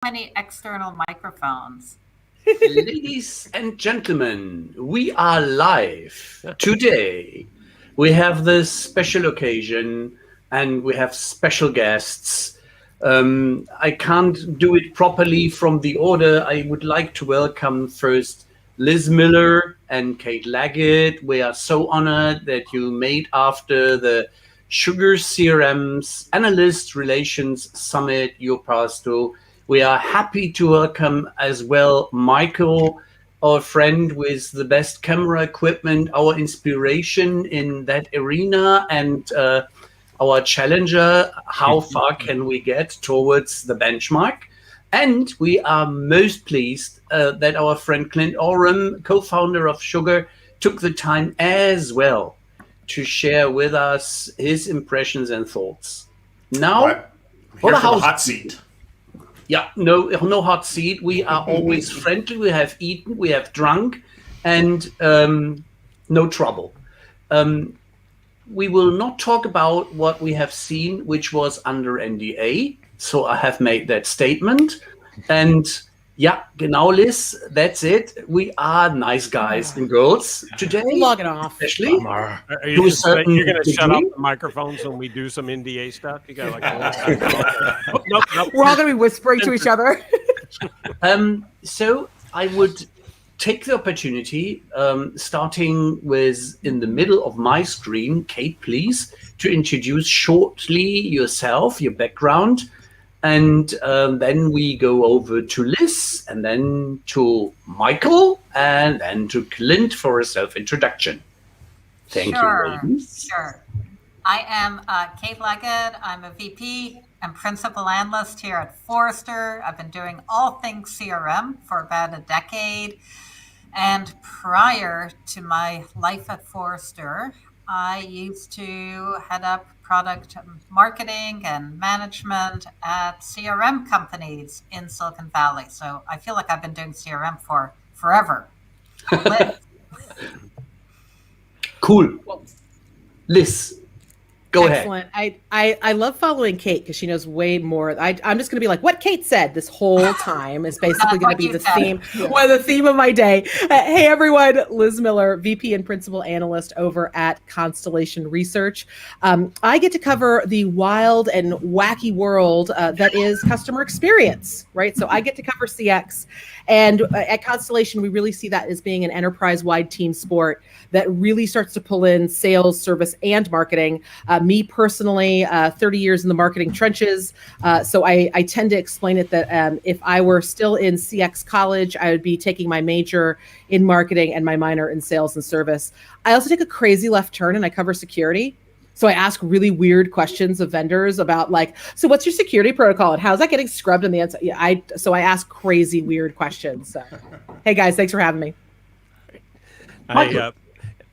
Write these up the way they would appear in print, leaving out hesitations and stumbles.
many external microphones? Ladies and gentlemen, we are live today. We have this special occasion and we have special guests. I can't do it properly from the order. I would like to welcome first Liz Miller and Kate Leggett. We are so honored that you made after the SugarCRM's Analyst Relations Summit your path to. We are happy to welcome as well Michael, our friend with the best camera equipment, our inspiration in that arena, and our challenger. How far can we get towards the benchmark? And we are most pleased that our friend Clint Oram, co-founder of Sugar, took the time as well to share with us his impressions and thoughts. Now, here for the hot seat. Yeah, no hot seat. We are always friendly. We have eaten, we have drunk, and no trouble. We will not talk about what we have seen, which was under NDA. So I have made that statement. And yeah, genau, Liz, that's it. We are nice guys and girls today. Log it off. Especially. Are you going to shut off the microphones when we do some NDA stuff? You got nope. We're all going to be whispering to each other. So I would take the opportunity, starting with in the middle of my screen, Kate, please, to introduce shortly yourself, your background. And then we go over to Liz, and then to Michael, and then to Clint for a self-introduction. Thank you, ladies. Sure. I am Kate Leggett. I'm a VP and Principal Analyst here at Forrester. I've been doing all things CRM for about a decade. And prior to my life at Forrester, I used to head up product marketing and management at CRM companies in Silicon Valley. So I feel like I've been doing CRM for forever. Cool. Liz, go Excellent. ahead. I love following Kate because she knows way more. I'm just going to be like, what Kate said this whole time is basically going to be the theme. Well, the theme of my day. Hey, everyone. Liz Miller, VP and Principal Analyst over at Constellation Research. I get to cover the wild and wacky world that is customer experience, right? So I get to cover CX. And at Constellation, we really see that as being an enterprise-wide team sport that really starts to pull in sales, service, and marketing. Me personally, 30 years in the marketing trenches. So I tend to explain it that if I were still in CX college, I would be taking my major in marketing and my minor in sales and service. I also take a crazy left turn and I cover security. So I ask really weird questions of vendors about like, so what's your security protocol and how's that getting scrubbed in the inside? Yeah, so I ask crazy weird questions. So, hey guys, thanks for having me.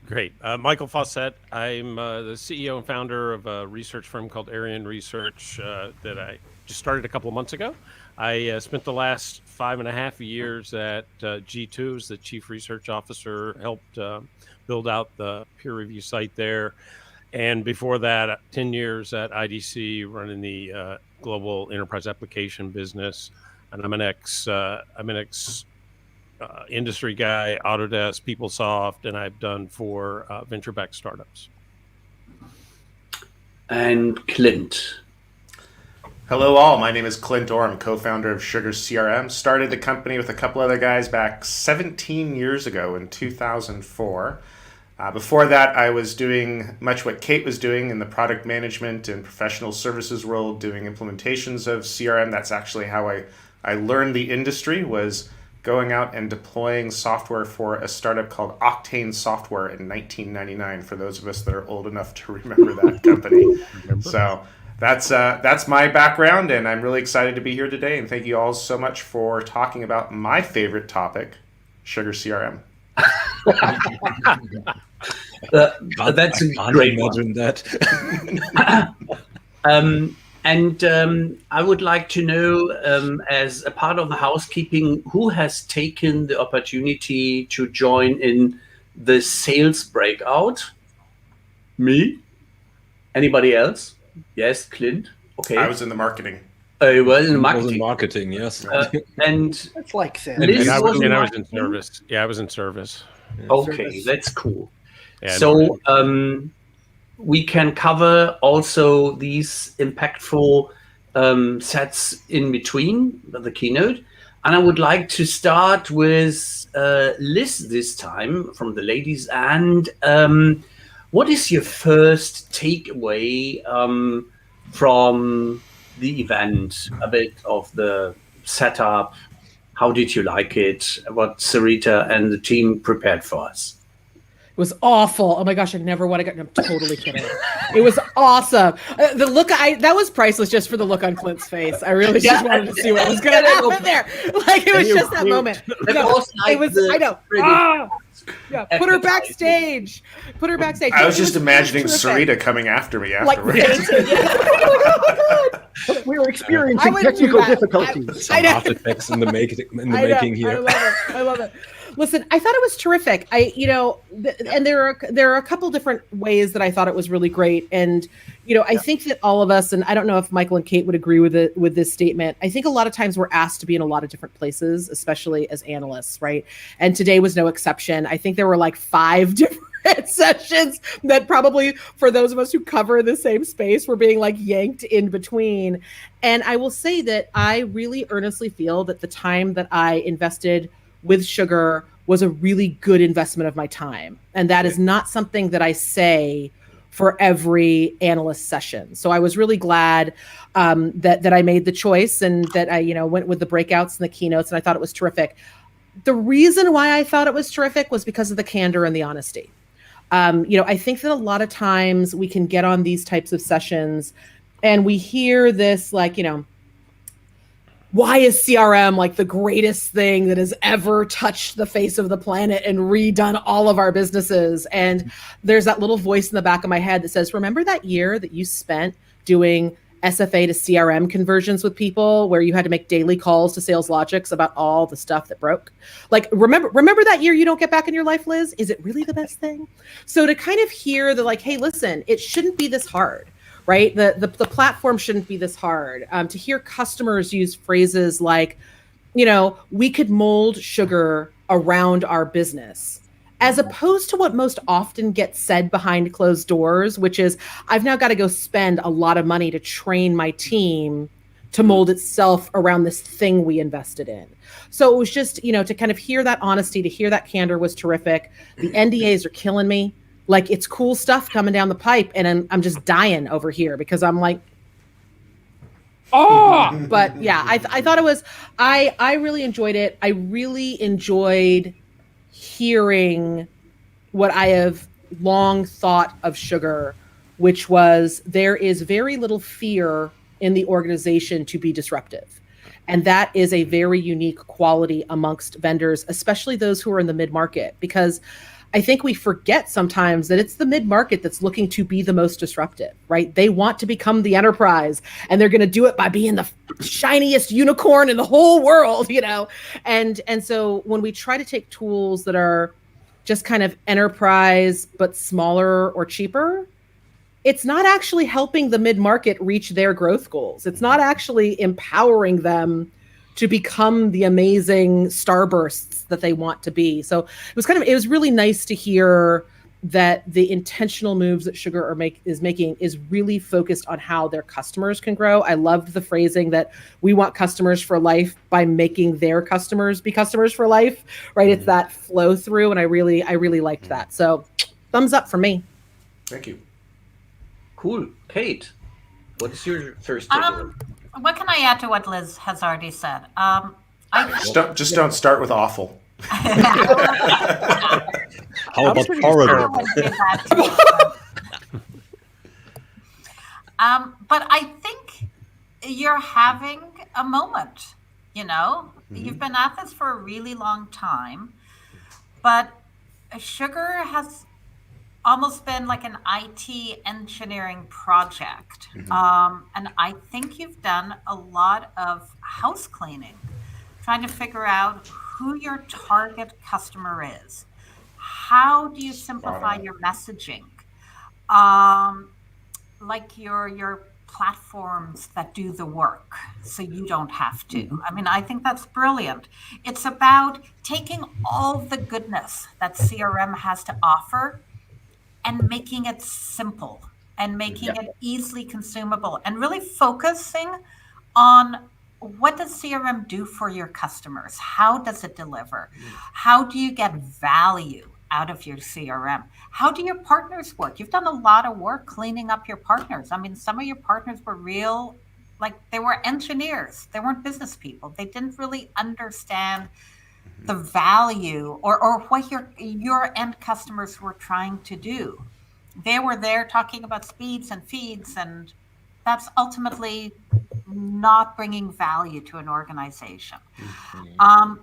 Great. Michael Fauscette. I'm the CEO and founder of a research firm called Arian Research that I just started a couple of months ago. I spent the last 5.5 years at G2 as the chief research officer, helped build out the peer review site there. And before that, 10 years at IDC running the global enterprise application business. And I'm an ex industry guy, Autodesk, PeopleSoft, and I've done for venture-backed startups. And Clint. Hello all, my name is Clint Oram, co-founder of SugarCRM. Started the company with a couple other guys back 17 years ago in 2004. Before that, I was doing much what Kate was doing in the product management and professional services world, doing implementations of CRM. That's actually how I learned the industry, was going out and deploying software for a startup called Octane Software in 1999, for those of us that are old enough to remember that company. So that's my background, and I'm really excited to be here today. And thank you all so much for talking about my favorite topic, SugarCRM. That's a great one. That. And I would like to know, as a part of the housekeeping, who has taken the opportunity to join in the sales breakout? Me? Anybody else? Yes, Clint? Okay. I was in the marketing. well, in Was in marketing. marketing, yes. And That's like that. Liz I was in was in marketing? service. Yeah, I was in service. Okay, Service. that's cool. Yeah, So we can cover also these impactful sets in between the keynote. And I would like to start with Liz this time from the ladies. And what is your first takeaway from the event? A bit of the setup. How did you like it? What Sarita and the team prepared for us? It was awful. Oh my gosh, I never want to get. I'm totally kidding. It was awesome. The look, that was priceless just for the look on Clint's face. I really just wanted to see what was going to happen there. Like it was just that moment. No, it was. I know. Yeah, put her backstage. Put her backstage. I was just imagining Sarita coming after me like afterwards. We were experiencing wouldn't do technical that. difficulties. Some artifacts in the making here. I love it. Listen, I thought it was terrific. And there are a couple different ways that I thought it was really great. And, I think that all of us, and I don't know if Michael and Kate would agree with this statement. I think a lot of times we're asked to be in a lot of different places, especially as analysts, right? And today was no exception. I think there were like 5 different sessions that probably for those of us who cover the same space were being like yanked in between. And I will say that I really earnestly feel that the time that I invested with Sugar was a really good investment of my time. And that is not something that I say for every analyst session. So I was really glad that I made the choice and that I, went with the breakouts and the keynotes, and I thought it was terrific. The reason why I thought it was terrific was because of the candor and the honesty. I think that a lot of times we can get on these types of sessions and we hear this like, why is CRM like the greatest thing that has ever touched the face of the planet and redone all of our businesses? And there's that little voice in the back of my head that says, remember that year that you spent doing SFA to CRM conversions with people where you had to make daily calls to Sales Logics about all the stuff that broke? Like, remember that year you don't get back in your life, Liz? Is it really the best thing? So to kind of hear the like, hey, listen, it shouldn't be this hard. Right? The platform shouldn't be this hard. To hear customers use phrases like, we could mold Sugar around our business, as opposed to what most often gets said behind closed doors, which is, I've now got to go spend a lot of money to train my team to mold itself around this thing we invested in. So it was just, to kind of hear that honesty, to hear that candor was terrific. The NDAs are killing me. Like, it's cool stuff coming down the pipe, and I'm just dying over here because I'm like, oh, but yeah, I thought it was, I really enjoyed it. I really enjoyed hearing what I have long thought of Sugar, which was there is very little fear in the organization to be disruptive. And that is a very unique quality amongst vendors, especially those who are in the mid-market, because I think we forget sometimes that it's the mid-market that's looking to be the most disruptive, right? They want to become the enterprise, and they're going to do it by being the shiniest unicorn in the whole world, And so when we try to take tools that are just kind of enterprise, but smaller or cheaper, it's not actually helping the mid-market reach their growth goals. It's not actually empowering them to become the amazing starbursts that they want to be. So it was really nice to hear that the intentional moves that Sugar is making is really focused on how their customers can grow. I loved the phrasing that we want customers for life by making their customers be customers for life, right? It's that flow through, and I really liked that. So thumbs up for me. Thank you. Cool. Kate, what is your first takeaway? What can I add to what Liz has already said? Just don't start with awful. How about horrible? But I think you're having a moment, You've been at this for a really long time, but Sugar has almost been like an IT engineering project. And I think you've done a lot of house cleaning, trying to figure out who your target customer is. How do you simplify your messaging? Like your platforms that do the work so you don't have to. I mean, I think that's brilliant. It's about taking all the goodness that CRM has to offer and making it simple and making it easily consumable and really focusing on what does CRM do for your customers? How does it deliver? How do you get value out of your CRM? How do your partners work? You've done a lot of work cleaning up your partners. I mean, some of your partners were real, like they were engineers. They weren't business people. They didn't really understand the value or what your end customers were trying to do. They were there talking about speeds and feeds, and that's ultimately not bringing value to an organization.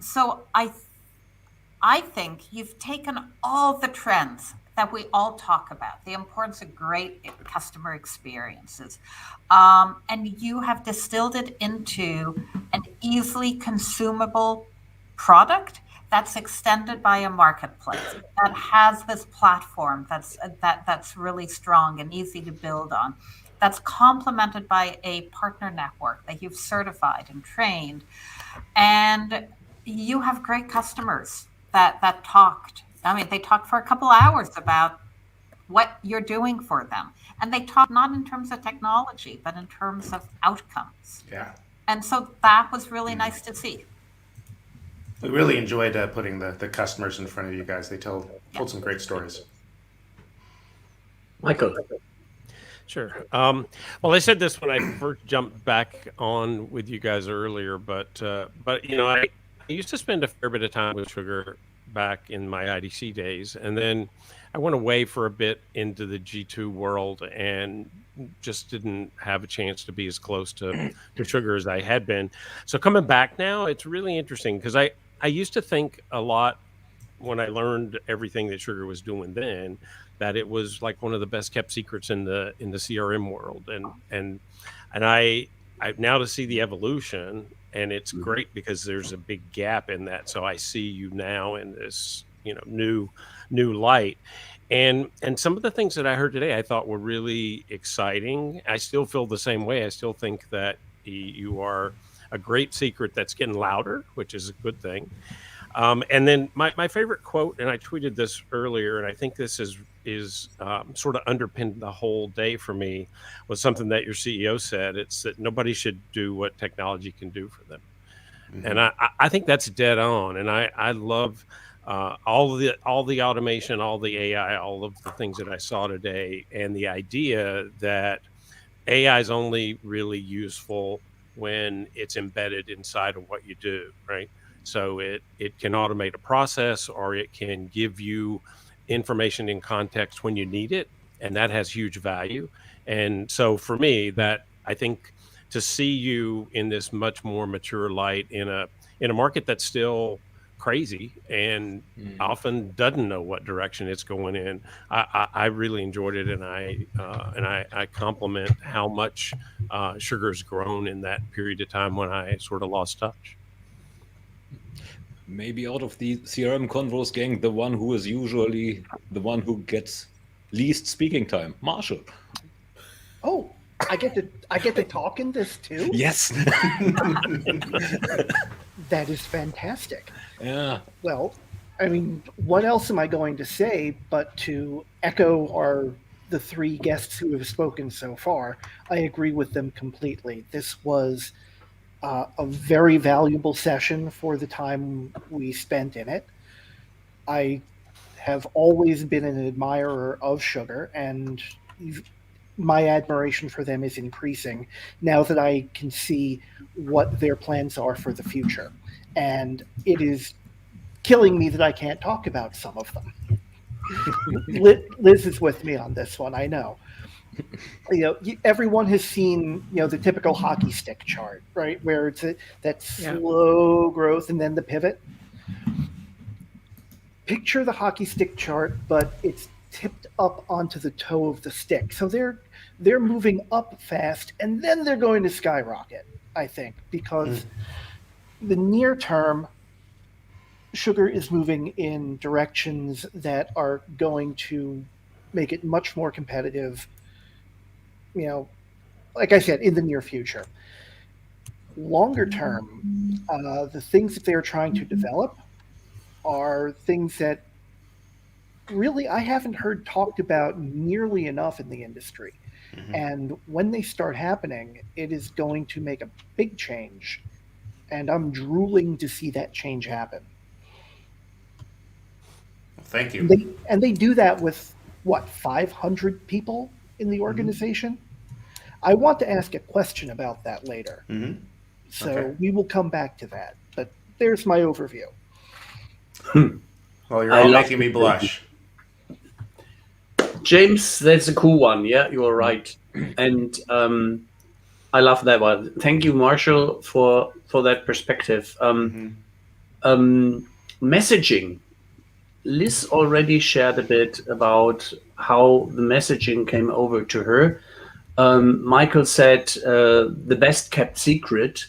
So I think you've taken all the trends that we all talk about, the importance of great customer experiences, and you have distilled it into an easily consumable product that's extended by a marketplace that has this platform that's really strong and easy to build on, that's complemented by a partner network that you've certified and trained, and you have great customers that talked. I mean, they talked for a couple hours about what you're doing for them, and they talk not in terms of technology but in terms of outcomes. Yeah. And so that was really nice to see. We really enjoyed putting the customers in front of you guys. They told some great stories. Michael. Sure. Well, I said this when I first jumped back on with you guys earlier, but you know, I used to spend a fair bit of time with Sugar back in my IDC days, and then I went away for a bit into the G2 world and just didn't have a chance to be as close to Sugar as I had been. So coming back now, it's really interesting because I used to think a lot when I learned everything that Sugar was doing then, that it was like one of the best kept secrets in the CRM world, and I now to see the evolution, and it's great because there's a big gap in that. So I see you now in this, you know, new light, and some of the things that I heard today I thought were really exciting. I still feel the same way. I still think that you are a great secret that's getting louder, which is a good thing. And then my favorite quote, and I tweeted this earlier, and I think this is sort of underpinned the whole day for me, was something that your CEO said. It's that nobody should do what technology can do for them. And I think that's dead on. And I love all the automation, all the AI, all of the things that I saw today, and the idea that AI is only really useful when it's embedded inside of what you do, right? So it can automate a process, or it can give you information in context when you need it, and that has huge value. And so for me, that I think to see you in this much more mature light in a market that's still crazy and often doesn't know what direction it's going in, I really enjoyed it, and I compliment how much Sugar's grown in that period of time when I sort of lost touch. Maybe out of the CRMKonvos gang, the one who is usually the one who gets least speaking time, Marshall. Oh, I get to talk in this too? Yes. That is fantastic. Yeah. Well, I mean, what else am I going to say but to echo the three guests who have spoken so far? I agree with them completely. This was a very valuable session for the time we spent in it. I have always been an admirer of Sugar, and my admiration for them is increasing now that I can see what their plans are for the future. And it is killing me that I can't talk about some of them. Liz is with me on this one, I know. You know, everyone has seen, you know, the typical hockey stick chart, right? Where it's that slow growth and then the pivot. Picture the hockey stick chart, but it's tipped up onto the toe of the stick. So they're moving up fast, and then they're going to skyrocket, I think, because the near term, Sugar is moving in directions that are going to make it much more competitive, you know, like I said, in the near future. Longer term, the things that they're trying to develop are things that really I haven't heard talked about nearly enough in the industry. Mm-hmm. And when they start happening, it is going to make a big change. And I'm drooling to see that change happen. Thank you. And they do that with, what, 500 people in the organization? I want to ask a question about that later. Mm-hmm. So Okay. we will come back to that. But there's my overview. Well, you're all making me blush. James, that's a cool one. Yeah, you're right. And I love that one. Thank you, Marshall, for that perspective. Messaging. Liz already shared a bit about how the messaging came over to her. Michael said the best kept secret.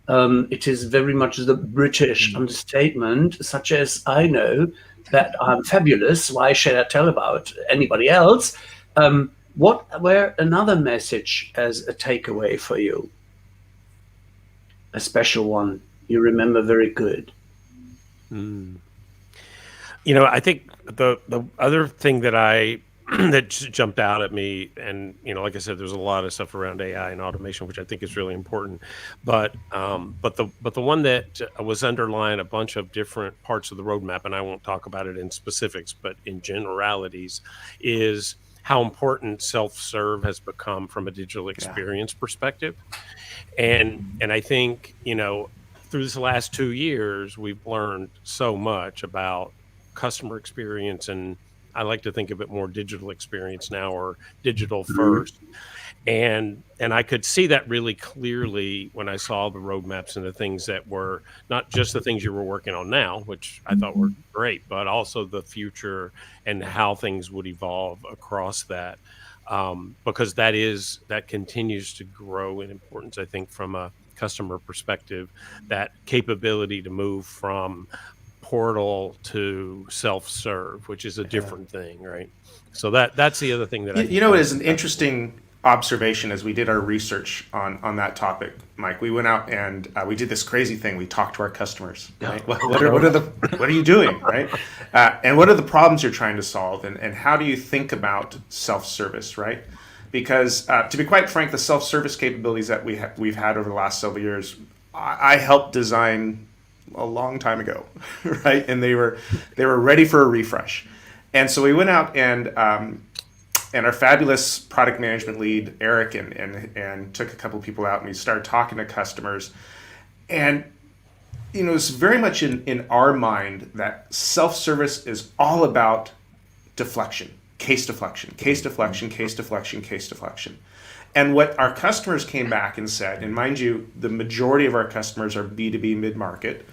It is very much the British understatement, such as I know that I'm fabulous. Why should I tell about anybody else? What were another message as a takeaway for you? A special one you remember very good. I think the other thing that that jumped out at me, and like I said, there's a lot of stuff around AI and automation, which I think is really important. But the one that was underlying a bunch of different parts of the roadmap, and I won't talk about it in specifics, but in generalities, is how important self-serve has become from a digital experience perspective. And I think through this last 2 years, we've learned so much about customer experience, and I like to think of it more digital experience now, or digital first. And I could see that really clearly when I saw the roadmaps and the things that were not just the things you were working on now, which I thought were great, but also the future and how things would evolve across that. Because that continues to grow in importance, I think, from a customer perspective, that capability to move from portal to self-serve, which is a different thing, right? So that's the other thing that it is an interesting observation as we did our research on that topic, Mike. We went out and we did this crazy thing. We talked to our customers, right? What are you doing, right? And what are the problems you're trying to solve, and how do you think about self-service, right? Because to be quite frank, the self-service capabilities that we've had over the last several years, I helped design a long time ago, right? And they were ready for a refresh. And so we went out and our fabulous product management lead, Eric, and took a couple of people out, and we started talking to customers. And it's very much in our mind that self-service is all about deflection, case deflection, case deflection, case deflection, case deflection. And what our customers came back and said, and mind you, the majority of our customers are B2B mid-market,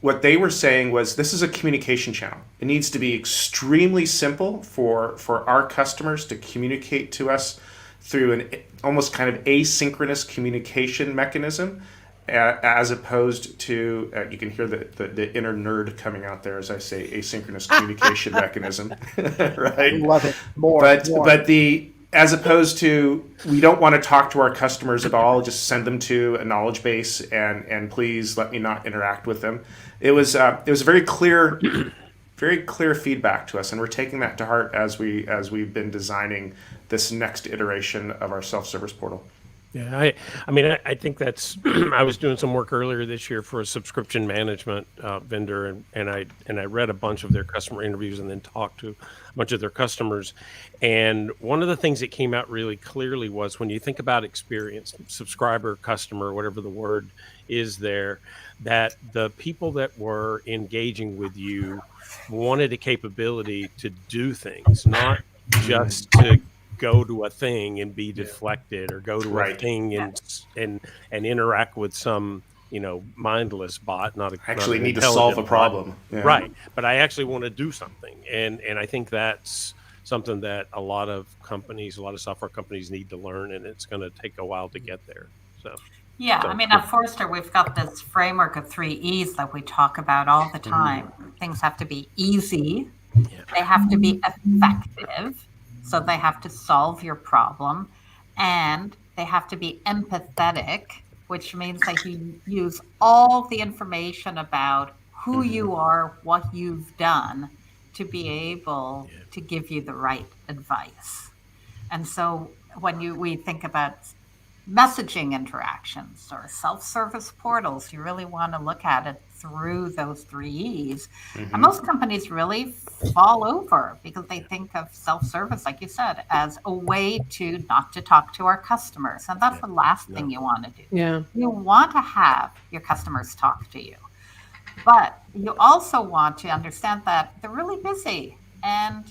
what they were saying was, this is a communication channel. It needs to be extremely simple for our customers to communicate to us through an almost kind of asynchronous communication mechanism, as opposed to, you can hear the inner nerd coming out there as I say asynchronous communication mechanism, right? Love it. More. As opposed to, we don't want to talk to our customers at all, just send them to a knowledge base and please let me not interact with them. It was very clear feedback to us, and we're taking that to heart as we've been designing this next iteration of our self-service portal. Yeah, I think that's. I was doing some work earlier this year for a subscription management vendor, and I read a bunch of their customer interviews and then talked to a bunch of their customers. And one of the things that came out really clearly was, when you think about experience, subscriber, customer, whatever the word is there, that the people that were engaging with you wanted a capability to do things, not just to go to a thing and be deflected, or go to a thing and interact with some mindless bot. Not actually need to solve a problem, right? But I actually want to do something, and I think that's something that a lot of software companies need to learn, and it's going to take a while to get there. So. Yeah, I mean, at Forrester, we've got this framework of 3 E's that we talk about all the time. Things have to be easy, they have to be effective, so they have to solve your problem, and they have to be empathetic, which means that you use all the information about who you are, what you've done, to be able to give you the right advice. And so when we think about messaging interactions or self-service portals, you really want to look at it through those 3 E's. And most companies really fall over because they think of self-service, like you said, as a way to not to talk to our customers. And that's the last thing you want to do. Yeah. You want to have your customers talk to you, but you also want to understand that they're really busy and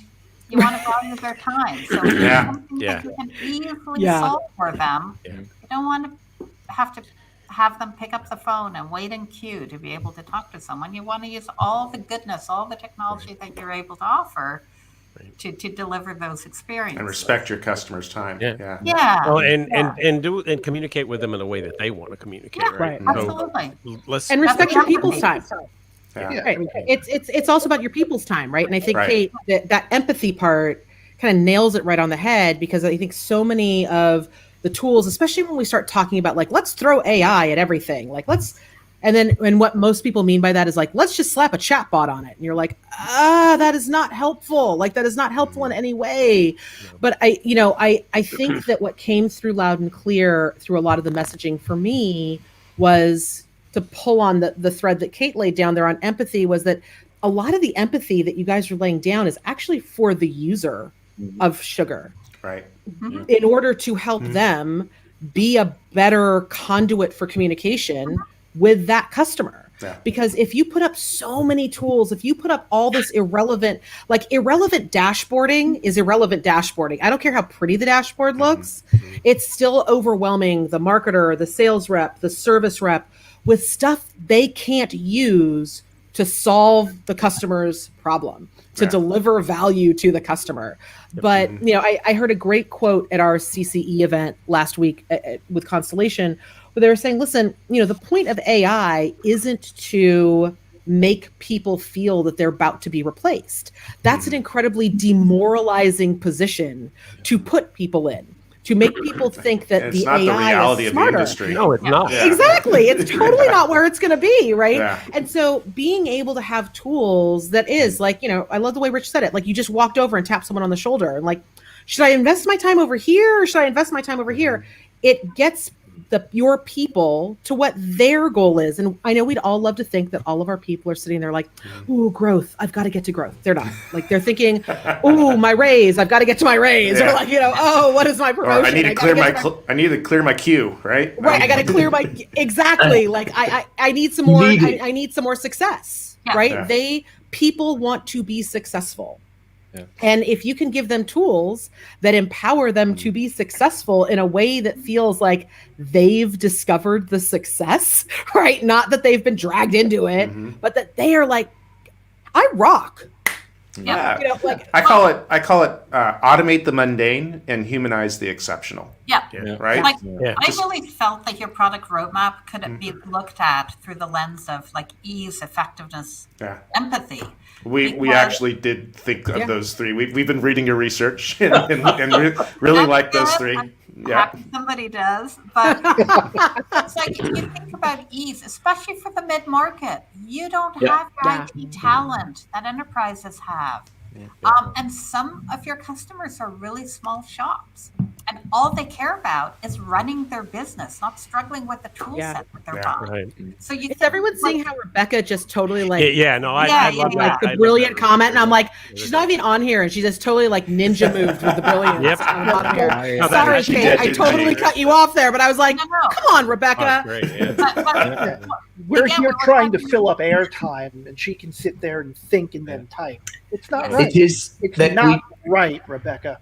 you want to value their time. So if there's something that you can easily solve for them, you don't want to have them pick up the phone and wait in queue to be able to talk to someone. You want to use all the goodness, all the technology that you're able to offer to deliver those experiences. And respect your customers' time. Yeah. Oh, and communicate with them in a way that they want to communicate. Right. Absolutely. So And respect your people's time. Yeah. Right. It's also about your people's time, right? And I think Kate, that empathy part kind of nails it right on the head, because I think so many of the tools, especially when we start talking about like, let's throw AI at everything, like and what most people mean by that is like, let's just slap a chatbot on it. And you're like, that is not helpful. Like that is not helpful in any way. But I think that what came through loud and clear through a lot of the messaging for me was, to pull on the thread that Kate laid down there on empathy, was that a lot of the empathy that you guys are laying down is actually for the user of Sugar. Right. In order to help them be a better conduit for communication with that customer. Yeah. Because if you put up so many tools, if you put up all this irrelevant dashboarding is irrelevant dashboarding. I don't care how pretty the dashboard looks. It's still overwhelming the marketer, the sales rep, the service rep with stuff they can't use to solve the customer's problem, to deliver value to the customer. But, I heard a great quote at our CCE event last week with Constellation, where they were saying, listen, the point of AI isn't to make people feel that they're about to be replaced. That's an incredibly demoralizing position to put people in, to make people think that the AI is smarter. Of the industry. No, it's not. Yeah. Exactly. It's totally not where it's going to be, right? Yeah. And so being able to have tools that is like, I love the way Rich said it. Like you just walked over and tapped someone on the shoulder and like, should I invest my time over here or should I invest my time over here? It gets your people to what their goal is. And I know we'd all love to think that all of our people are sitting there like, ooh, growth, I've got to get to growth. They're not. Like they're thinking, ooh, my raise, I've got to get to my raise. Or like, oh, what is my promotion? Or I need to clear my queue, right? Right. I got to clear my, exactly. Like I need some more, I need some more success, right? Yeah. People want to be successful. Yeah. And if you can give them tools that empower them to be successful in a way that feels like they've discovered the success, right? Not that they've been dragged into it, but that they are like, I rock. Yeah. I call it automate the mundane and humanize the exceptional. Yeah. Right? I really felt that your product roadmap could be looked at through the lens of like ease, effectiveness, empathy. We actually did think of those three. We've been reading your research and really like those three. Happy somebody does, but it's like if you think about ease, especially for the mid-market, you don't have your IT talent that enterprises have. And some of your customers are really small shops, and all they care about is running their business, not struggling with the tool set that they're buying. Right. So is everyone seeing how Rebecca just totally like I love that. The brilliant comment, and I'm like, she's not even on here, and she just totally like ninja moved with the brilliance. Yep. On here. Sorry, Kate, I totally cut you off there, but I was like, come on, Rebecca. We're here trying to fill up airtime, and she can sit there and think and then type. It's not right. It's not right, Rebecca.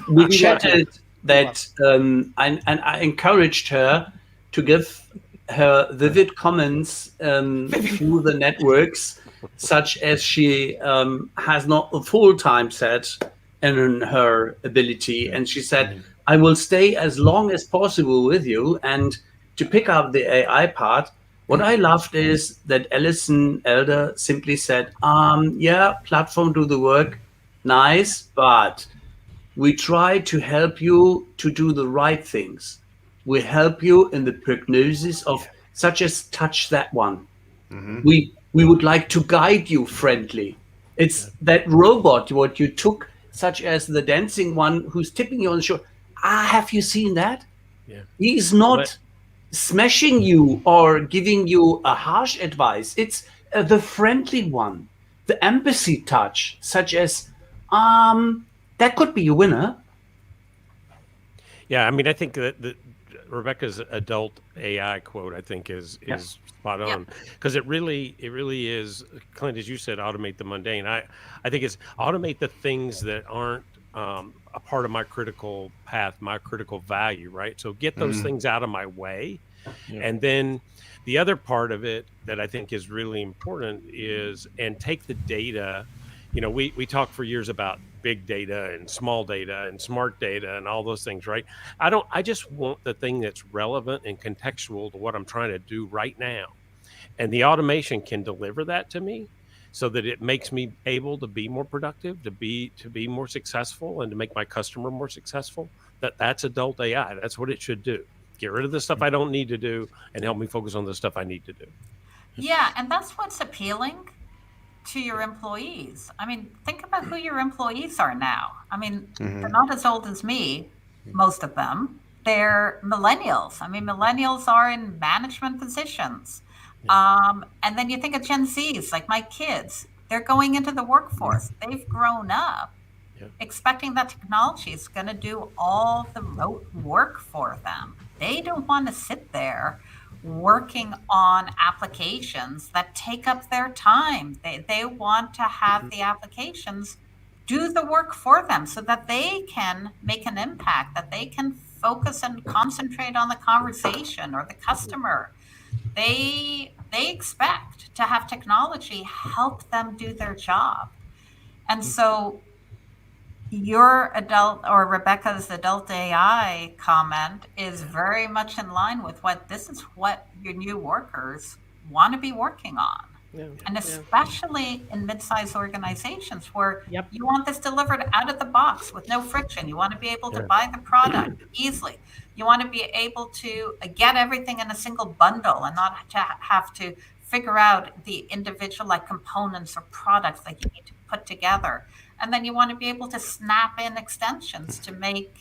We chatted that, and I encouraged her to give her vivid comments through the networks, such as she has not a full-time set in her ability. And she said, I will stay as long as possible with you. And to pick up the AI part, what I loved is that Alison Elder simply said, platform do the work, nice, but We try to help you to do the right things. We help you in the prognosis of such as touch that one. We would like to guide you friendly. It's that robot what you took, such as the dancing one who's tipping you on the shoulder. Have you seen that? Yeah. He's not smashing you or giving you a harsh advice. It's the friendly one, the empathy touch, such as, that could be a winner. Yeah, I mean, I think that Rebecca's adult AI quote, I think, is spot on, because it really is, Clint, as you said, automate the mundane. I think it's automate the things that aren't a part of my critical path, my critical value, right? So get those things out of my way. And then the other part of it that I think is really important is, and take the data. You know, we talked for years about big data and small data and smart data and all those things, right? I just want the thing that's relevant and contextual to what I'm trying to do right now. And the automation can deliver that to me so that it makes me able to be more productive, to be more successful, and to make my customer more successful. That's adult AI. That's what it should do. Get rid of the stuff I don't need to do and help me focus on the stuff I need to do. Yeah, and that's what's appealing to your employees. I mean, think about who your employees are now. I mean, they're not as old as me, most of them. They're millennials. I mean, millennials are in management positions. And then you think of Gen Zs, like my kids. They're going into the workforce. They've grown up expecting that technology is going to do all the rote work for them. They don't want to sit there working on applications that take up their time. They want to have the applications do the work for them so that they can make an impact, that they can focus and concentrate on the conversation or the customer. They expect to have technology help them do their job. And so your adult, or Rebecca's adult AI comment, is very much in line with this is what your new workers want to be working on. And especially in mid-sized organizations where you want this delivered out of the box with no friction. You want to be able to buy the product easily. You want to be able to get everything in a single bundle and not to have to figure out the individual components or products that you need to put together. And then you want to be able to snap in extensions to make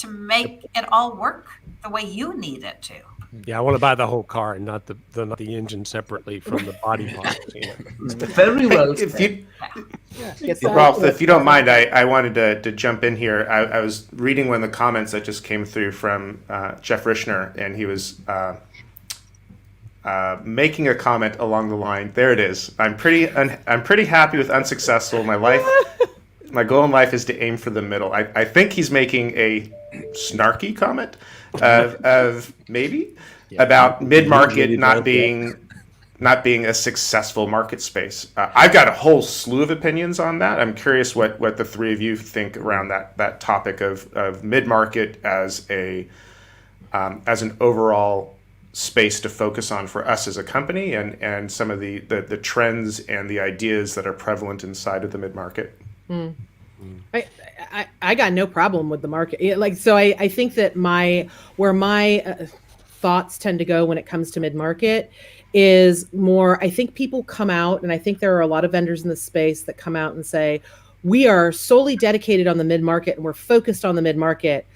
it all work the way you need it to. Yeah, I want to buy the whole car and not the engine separately from the body parts. Very well. Ralph, if you don't mind, I wanted to jump in here. I was reading one of the comments that just came through from Jeff Rishner, and he was making a comment along the line. There it is. I'm pretty happy with unsuccessful. My goal in life is to aim for the middle. I think he's making a snarky comment of maybe about mid-market not being a successful market space. I've got a whole slew of opinions on that. I'm curious what the three of you think around that topic of mid-market as an overall space to focus on for us as a company, and some of the trends and the ideas that are prevalent inside of the mid-market. I got no problem with the market. I think that my thoughts tend to go when it comes to mid-market is more, I think people come out, and I think there are a lot of vendors in the space that come out and say, we are solely dedicated on the mid-market and we're focused on the mid-market,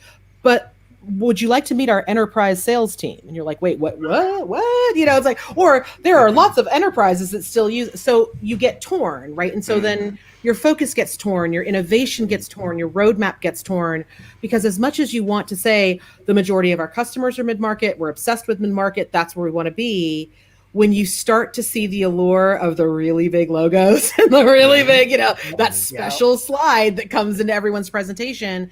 but would you like to meet our enterprise sales team? And you're like, wait, what? It's like, or there are lots of enterprises that still use, so you get torn, right? And so then your focus gets torn, your innovation gets torn, your roadmap gets torn, because as much as you want to say the majority of our customers are mid-market, we're obsessed with mid-market, that's where we want to be, when you start to see the allure of the really big logos and the really big, that special slide that comes into everyone's presentation,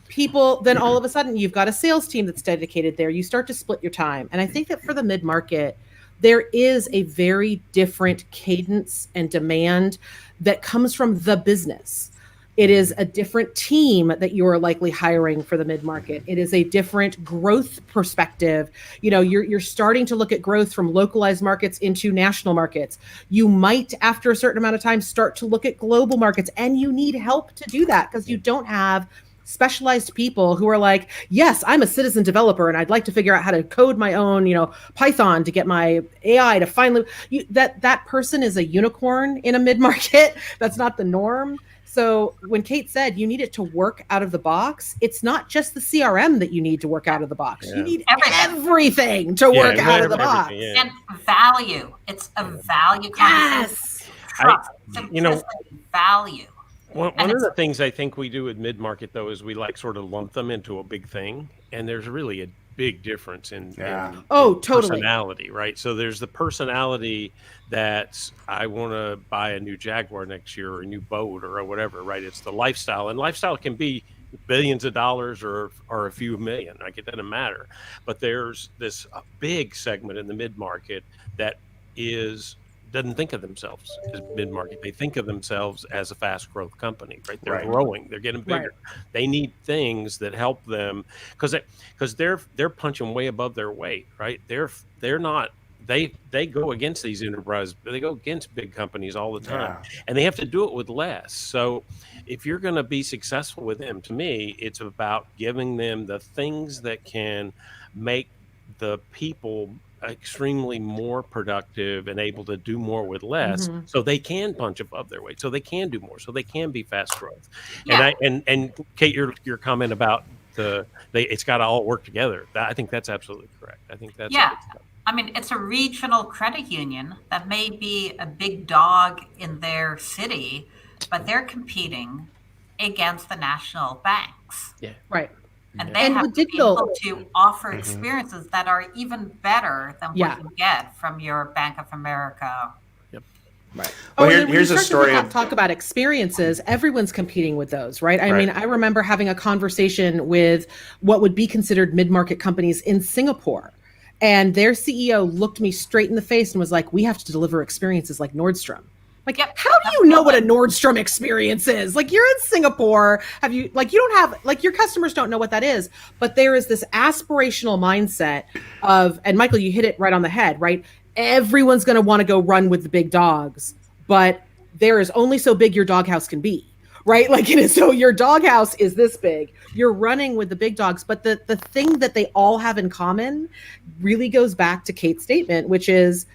people, then all of a sudden you've got a sales team that's dedicated there. You start to split your time. And I think that for the mid-market, there is a very different cadence and demand that comes from the business. It is a different team that you are likely hiring for the mid-market. It is a different growth perspective. You're starting to look at growth from localized markets into national markets. You might, after a certain amount of time, start to look at global markets, and you need help to do that because you don't have specialized people who are like, yes, I'm a citizen developer and I'd like to figure out how to code my own, Python to get my AI to finally, that person is a unicorn in a mid-market. That's not the norm. So when Kate said you need it to work out of the box, it's not just the CRM that you need to work out of the box. You need everything to work out of the box. And value. It's a value conversation. Trust, value. One of the things I think we do with mid-market, though, is we sort of lump them into a big thing. And there's really a big difference in personality, right? So there's the personality that I want to buy a new Jaguar next year or a new boat or whatever, right? It's the lifestyle. And lifestyle can be billions of dollars or a few million. It doesn't matter. But there's this big segment in the mid-market that doesn't think of themselves as mid-market. They think of themselves as a fast growth company, right? They're growing, they're getting bigger. Right. They need things that help them because they're punching way above their weight, right? They're not, they go against these enterprises, they go against big companies all the time, and they have to do it with less. So if you're going to be successful with them, to me, it's about giving them the things that can make the people extremely more productive and able to do more with less, so they can punch above their weight, so they can do more, so they can be fast growth. And Kate, your comment about it's got to all work together, I think that's absolutely correct. I think that's it's a regional credit union that may be a big dog in their city, but they're competing against the national banks. And they have to be able to offer experiences that are even better than what you get from your Bank of America. Right. Well, here's a story. Talk about experiences. Everyone's competing with those, right? I mean, I remember having a conversation with what would be considered mid-market companies in Singapore. And their CEO looked me straight in the face and was like, we have to deliver experiences like Nordstrom. How do you know what a Nordstrom experience is? You're in Singapore. You don't have, your customers don't know what that is. But there is this aspirational mindset of, and Michael, you hit it right on the head, right? Everyone's going to want to go run with the big dogs, but there is only so big your doghouse can be, right? So your doghouse is this big. You're running with the big dogs. But the thing that they all have in common really goes back to Kate's statement, which is,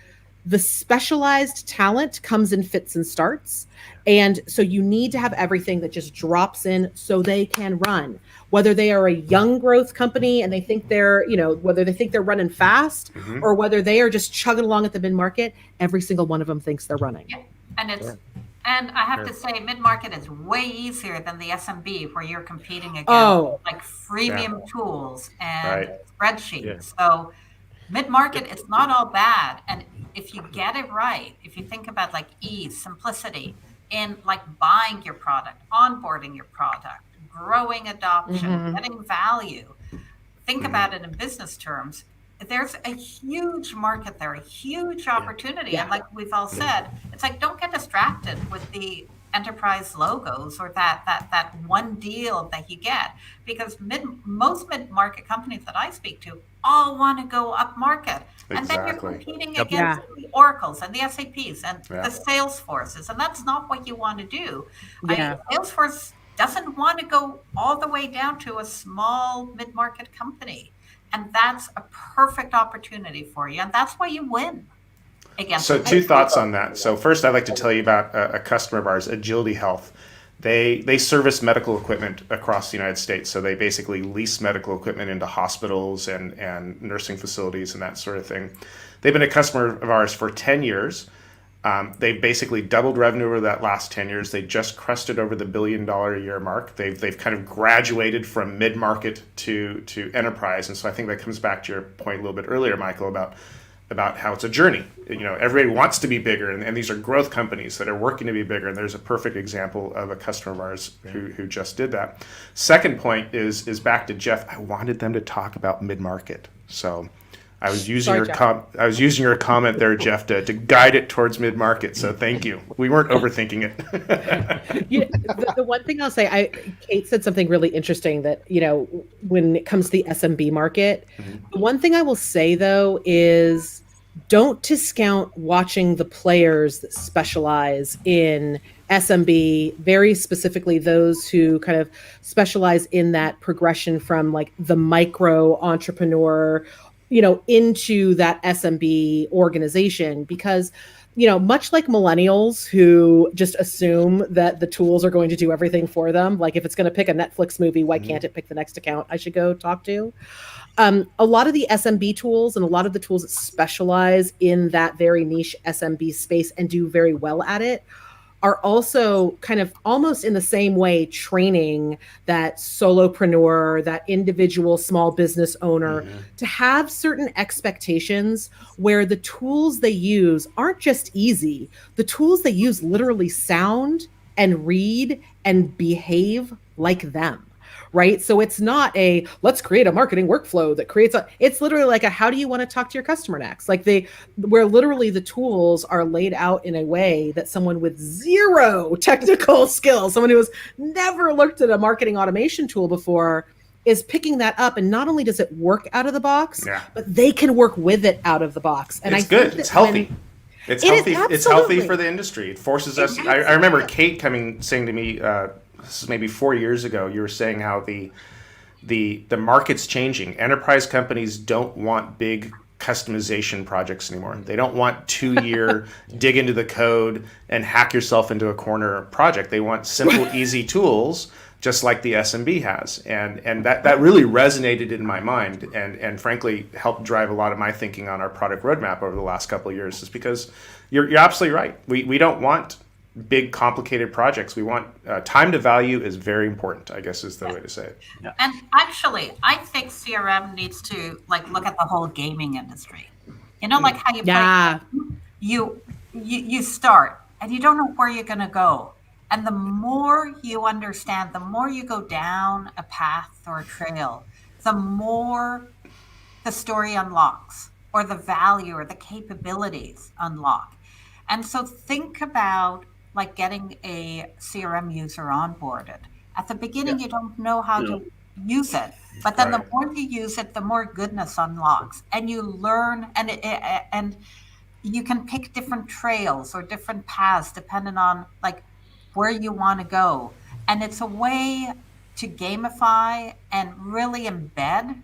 the specialized talent comes in fits and starts. And so you need to have everything that just drops in so they can run. Whether they are a young growth company and they think whether they think they're running fast or whether they are just chugging along at the mid-market, every single one of them thinks they're running. And I have to say, mid-market is way easier than the SMB where you're competing against freemium tools and spreadsheets. So mid-market, it's not all bad. And if you get it right, if you think about ease, simplicity in buying your product, onboarding your product, growing adoption, getting value, think about it in business terms. There's a huge market there, a huge opportunity. And like we've all said, it's don't get distracted with the enterprise logos or that one deal that you get, because most mid-market companies that I speak to all want to go up market. And then you're competing against the Oracles and the SAPs and the Salesforces, and that's not what you want to do. Salesforce doesn't want to go all the way down to a small mid-market company, and that's a perfect opportunity for you, and that's why you win. So two thoughts on that. So first, I'd like to tell you about a customer of ours, Agility Health. They service medical equipment across the United States. So they basically lease medical equipment into hospitals and nursing facilities and that sort of thing. They've been a customer of ours for 10 years. They've basically doubled revenue over that last 10 years. They just crested over the $1 billion a year mark. They've kind of graduated from mid-market to enterprise. And so I think that comes back to your point a little bit earlier, Michael, about how it's a journey. Everybody wants to be bigger, and these are growth companies that are working to be bigger. And there's a perfect example of a customer of ours who just did that. Second point is back to Jeff. I wanted them to talk about mid-market. So I was using Sorry, your Jeff. I was using your comment there, Jeff, to guide it towards mid-market. So thank you. We weren't overthinking it. The one thing I'll say, Kate said something really interesting that, when it comes to the SMB market, the one thing I will say though is don't discount watching the players that specialize in SMB, very specifically those who kind of specialize in that progression from like the micro entrepreneur, into that SMB organization, because much like millennials who just assume that the tools are going to do everything for them. Like if it's going to pick a Netflix movie, why can't it pick the next account I should go talk to? A lot of the SMB tools and a lot of the tools that specialize in that very niche SMB space and do very well at it are also kind of almost in the same way training that solopreneur, that individual small business owner to have certain expectations where the tools they use aren't just easy. The tools they use literally sound and read and behave like them. Right. So it's not let's create a marketing workflow that it's literally like how do you want to talk to your customer next? Like where literally the tools are laid out in a way that someone with zero technical skills, someone who has never looked at a marketing automation tool before, is picking that up. And not only does it work out of the box, but they can work with it out out of the box. And it's good. It's healthy. It's healthy. It's healthy for the industry. It forces us. I remember Kate saying to me, this is maybe 4 years ago, you were saying how the market's changing. Enterprise companies don't want big customization projects anymore. They don't want 2-year dig into the code and hack yourself into a corner project. They want simple, easy tools, just like the SMB has. And that really resonated in my mind and frankly helped drive a lot of my thinking on our product roadmap over the last couple of years, is because you're absolutely right. We don't want big complicated projects. We want time to value is very important, I guess is the way to say it. Yeah. And actually, I think CRM needs to look at the whole gaming industry. Like how you play, you start and you don't know where you're going to go. And the more you understand, the more you go down a path or a trail, the more the story unlocks, or the value or the capabilities unlock. And so think about getting a CRM user onboarded. At the beginning, you don't know how to use it, but then the more you use it, the more goodness unlocks, and you learn, and you can pick different trails or different paths depending on where you want to go. And it's a way to gamify and really embed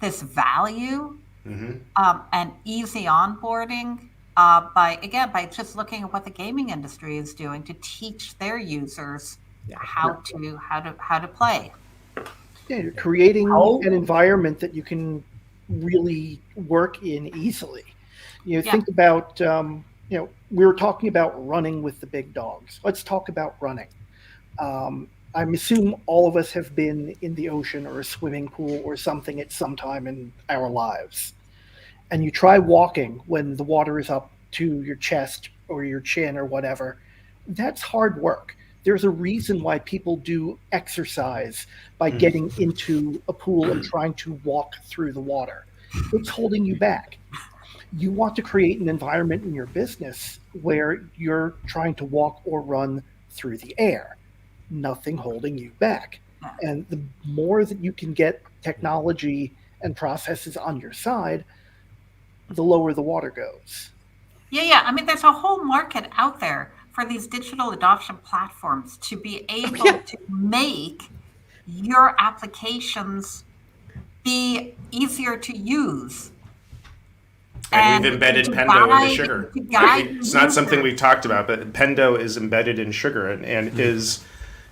this value and easy onboarding. By just looking at what the gaming industry is doing to teach their users how to play. Yeah, you're creating an environment that you can really work in easily. Think about, we were talking about running with the big dogs. Let's talk about running. I assume all of us have been in the ocean or a swimming pool or something at some time in our lives. And you try walking when the water is up to your chest or your chin or whatever, that's hard work. There's a reason why people do exercise by getting into a pool and trying to walk through the water. It's holding you back. You want to create an environment in your business where you're trying to walk or run through the air. Nothing holding you back. And the more that you can get technology and processes on your side, the lower the water goes. Yeah. I mean, there's a whole market out there for these digital adoption platforms to be able to make your applications be easier to use. And we've embedded Pendo into Sugar. It's not something we've talked about, but Pendo is embedded in Sugar and is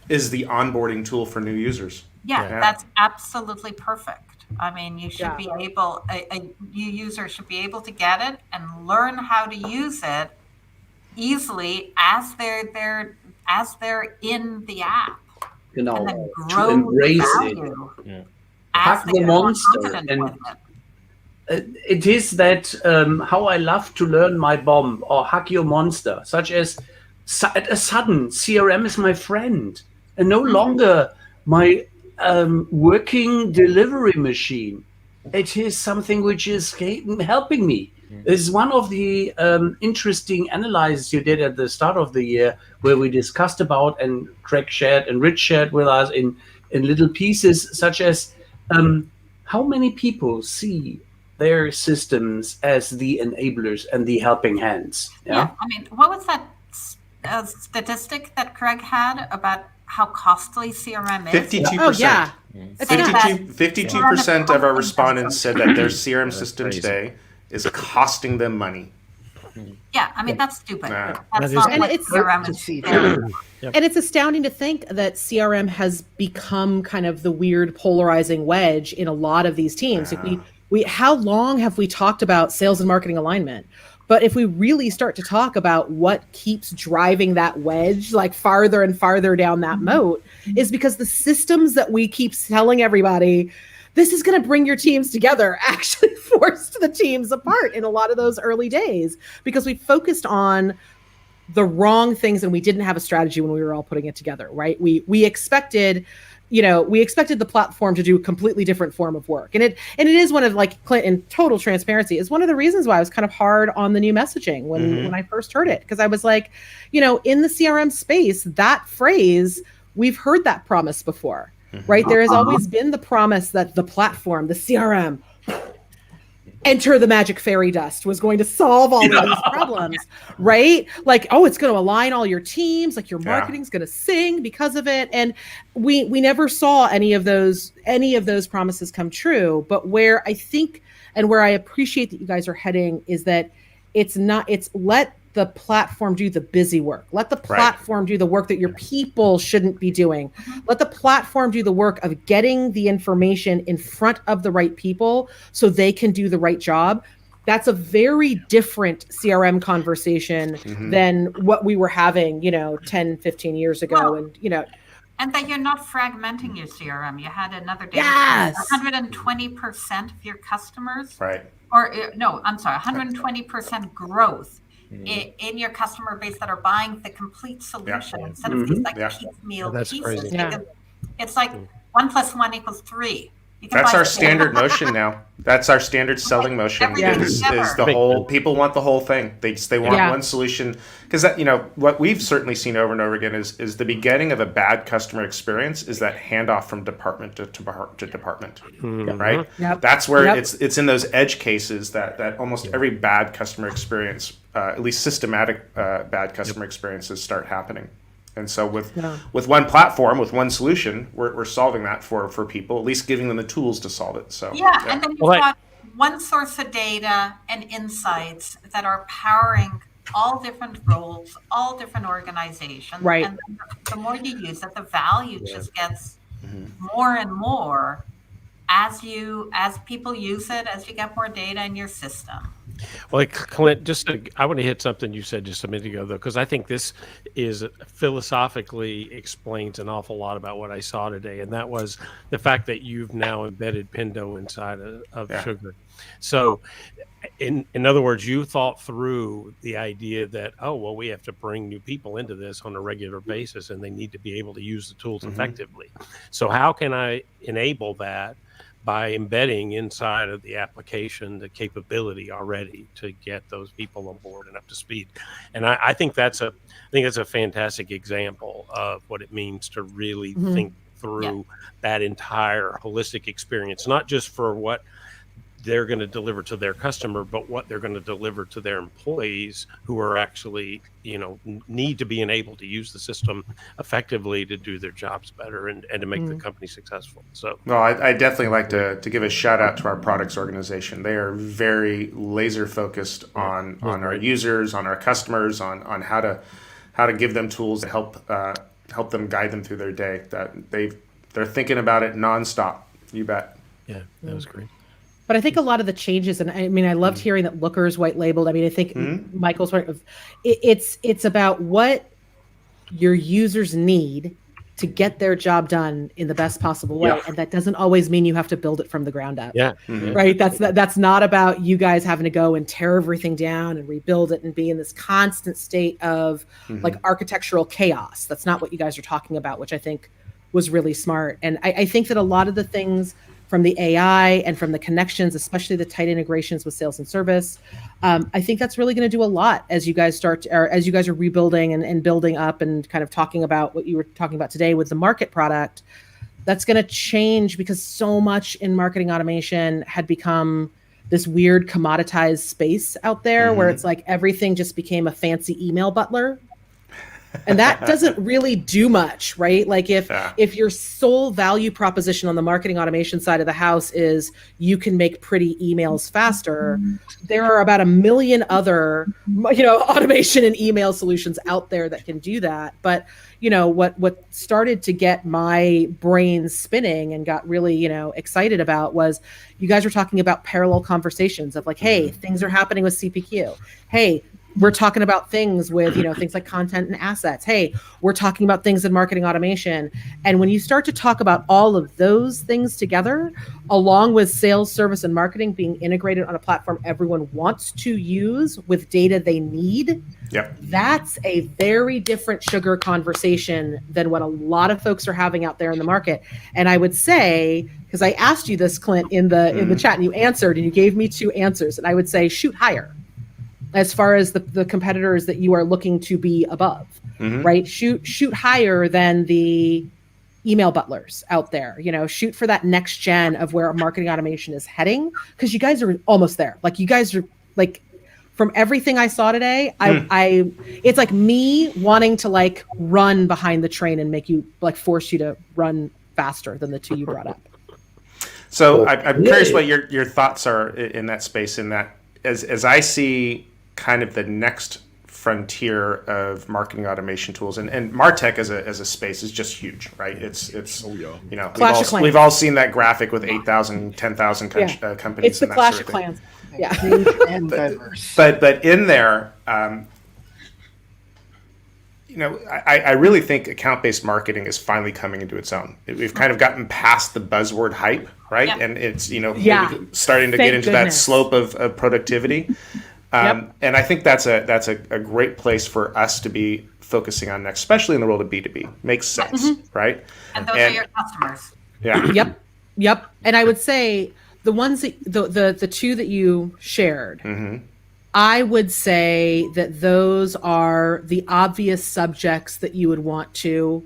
the onboarding tool for new users. Yeah, that's absolutely perfect. I mean, you should be able, a new user should be able to get it and learn how to use it easily as they're in the app. And then grow to embrace value it. As Hack the monster. And it is that how I love to learn my bomb or hack your monster, such as at a sudden CRM is my friend and no longer my working delivery machine. it is something which is helping me. This is one of the interesting analyses you did at the start of the year, where we discussed about, and Craig shared and Rich shared with us in little pieces, such as how many people see their systems as the enablers and the helping hands. Yeah. I mean, what was that statistic that Craig had about how costly CRM is? 52%. Oh, yeah. 52% of our respondents said that their CRM system today is costing them money. Yeah, I mean, that's stupid. Nah. That's That not is- what And CRM to is. see And it's astounding to think that CRM has become kind of the weird polarizing wedge in a lot of these teams. Like we how long have we talked about sales and marketing alignment? But if we really start to talk about what keeps driving that wedge, like farther and farther down that moat, is because the systems that we keep telling everybody, this is going to bring your teams together, actually forced the teams apart in a lot of those early days, because we focused on the wrong things and we didn't have a strategy when we were all putting it together, right? We expected, the platform to do a completely different form of work. And it is one of, like, Clint, in total transparency, is one of the reasons why I was kind of hard on the new messaging when I first heard it. Because I was like, in the CRM space, that phrase, we've heard that promise before, right? There has always been the promise that the platform, the CRM, enter the magic fairy dust, was going to solve all of these problems, right? Like, oh, it's going to align all your teams, like your marketing's going to sing because of it. And we never saw any of those promises come true. But where I think, and where I appreciate that you guys are heading, is that it's let the platform do the busy work. Let the platform do the work that your people shouldn't be doing. Let the platform do the work of getting the information in front of the right people so they can do the right job. That's a very different CRM conversation than what we were having, 10, 15 years ago. And that you're not fragmenting your CRM. You had another data. Yes. 120% of your customers. Right. Or no, I'm sorry, 120% growth in your customer base that are buying the complete solution instead of these piecemeal That's pieces. crazy. Because it's like 1 + 1 = 3. That's our standard motion now. That's our standard selling motion. Is the whole, people want the whole thing. They want one solution, because that, what we've certainly seen over and over again is the beginning of a bad customer experience is that handoff from department to department, right? Yep. That's where it's in those edge cases that almost every bad customer experience, at least systematic bad customer experiences, start happening. And so with one platform, with one solution, we're solving that for people, at least giving them the tools to solve it. So and then you've got one source of data and insights that are powering all different roles, all different organizations. Right. And the more you use it, the value just gets more and more as people use it, as you get more data in your system. Well, Clint, I want to hit something you said just a minute ago, though, because I think this is philosophically explains an awful lot about what I saw today, and that was the fact that you've now embedded Pindo inside of Sugar. So, in other words, you thought through the idea that, we have to bring new people into this on a regular basis, and they need to be able to use the tools effectively. So how can I enable that by embedding inside of the application the capability already to get those people on board and up to speed? And I think that's a fantastic example of what it means to really think through that entire holistic experience, not just for what they're going to deliver to their customer, but what they're going to deliver to their employees who are actually, need to be enabled to use the system effectively to do their jobs better and to make the company successful. So, no, I definitely like to give a shout out to our products organization. They are very laser focused on our users, on our customers, on how to give them tools to help them guide them through their day. That they're thinking about it nonstop. You bet. Yeah, that was great. But I think a lot of the changes, and I mean, I loved hearing that Looker's white labeled. I mean, I think Michael's right. It's about what your users need to get their job done in the best possible way, and that doesn't always mean you have to build it from the ground up. Yeah, right. That's not about you guys having to go and tear everything down and rebuild it and be in this constant state of like architectural chaos. That's not what you guys are talking about, which I think was really smart. And I think that a lot of the things from the AI, and from the connections, especially the tight integrations with sales and service. I think that's really going to do a lot as you guys as you guys are rebuilding and building up and kind of talking about what you were talking about today with the market product. That's going to change because so much in marketing automation had become this weird commoditized space out there where it's like everything just became a fancy email butler. And that doesn't really do much, right? Like if your sole value proposition on the marketing automation side of the house is you can make pretty emails faster, there are about 1 million other, automation and email solutions out there that can do that. But, what started to get my brain spinning and got really, excited about was you guys were talking about parallel conversations of like, hey, things are happening with CPQ. Hey, we're talking about things with, things like content and assets. Hey, we're talking about things in marketing automation. And when you start to talk about all of those things together, along with sales, service, and marketing being integrated on a platform everyone wants to use with data they need, that's a very different sugar conversation than what a lot of folks are having out there in the market. And I would say, because I asked you this, Clint, in the chat, and you answered, and you gave me 2 answers, and I would say shoot higher as far as the competitors that you are looking to be above, right? Shoot higher than the email butlers out there, shoot for that next gen of where marketing automation is heading. Cause you guys are almost there. Like you guys are like, from everything I saw today, it's like me wanting to like run behind the train and make you like force you to run faster than the 2 you brought up. So I'm curious what your thoughts are in that space, in that as I see kind of the next frontier of marketing automation tools, and MarTech as a space is just huge, right? It's we've all seen that graphic with 8,000, 10,000 companies. It's the Clash of Clans. Yeah. And diverse. But in there, I really think account-based marketing is finally coming into its own. We've kind of gotten past the buzzword hype, right? Yep. And it's, starting to get into that slope of productivity. And I think that's a great place for us to be focusing on next, especially in the world of B2B. Makes sense, right? And those are your customers. Yeah. Yep. And I would say the ones that the 2 that you shared, I would say that those are the obvious subjects that you would want to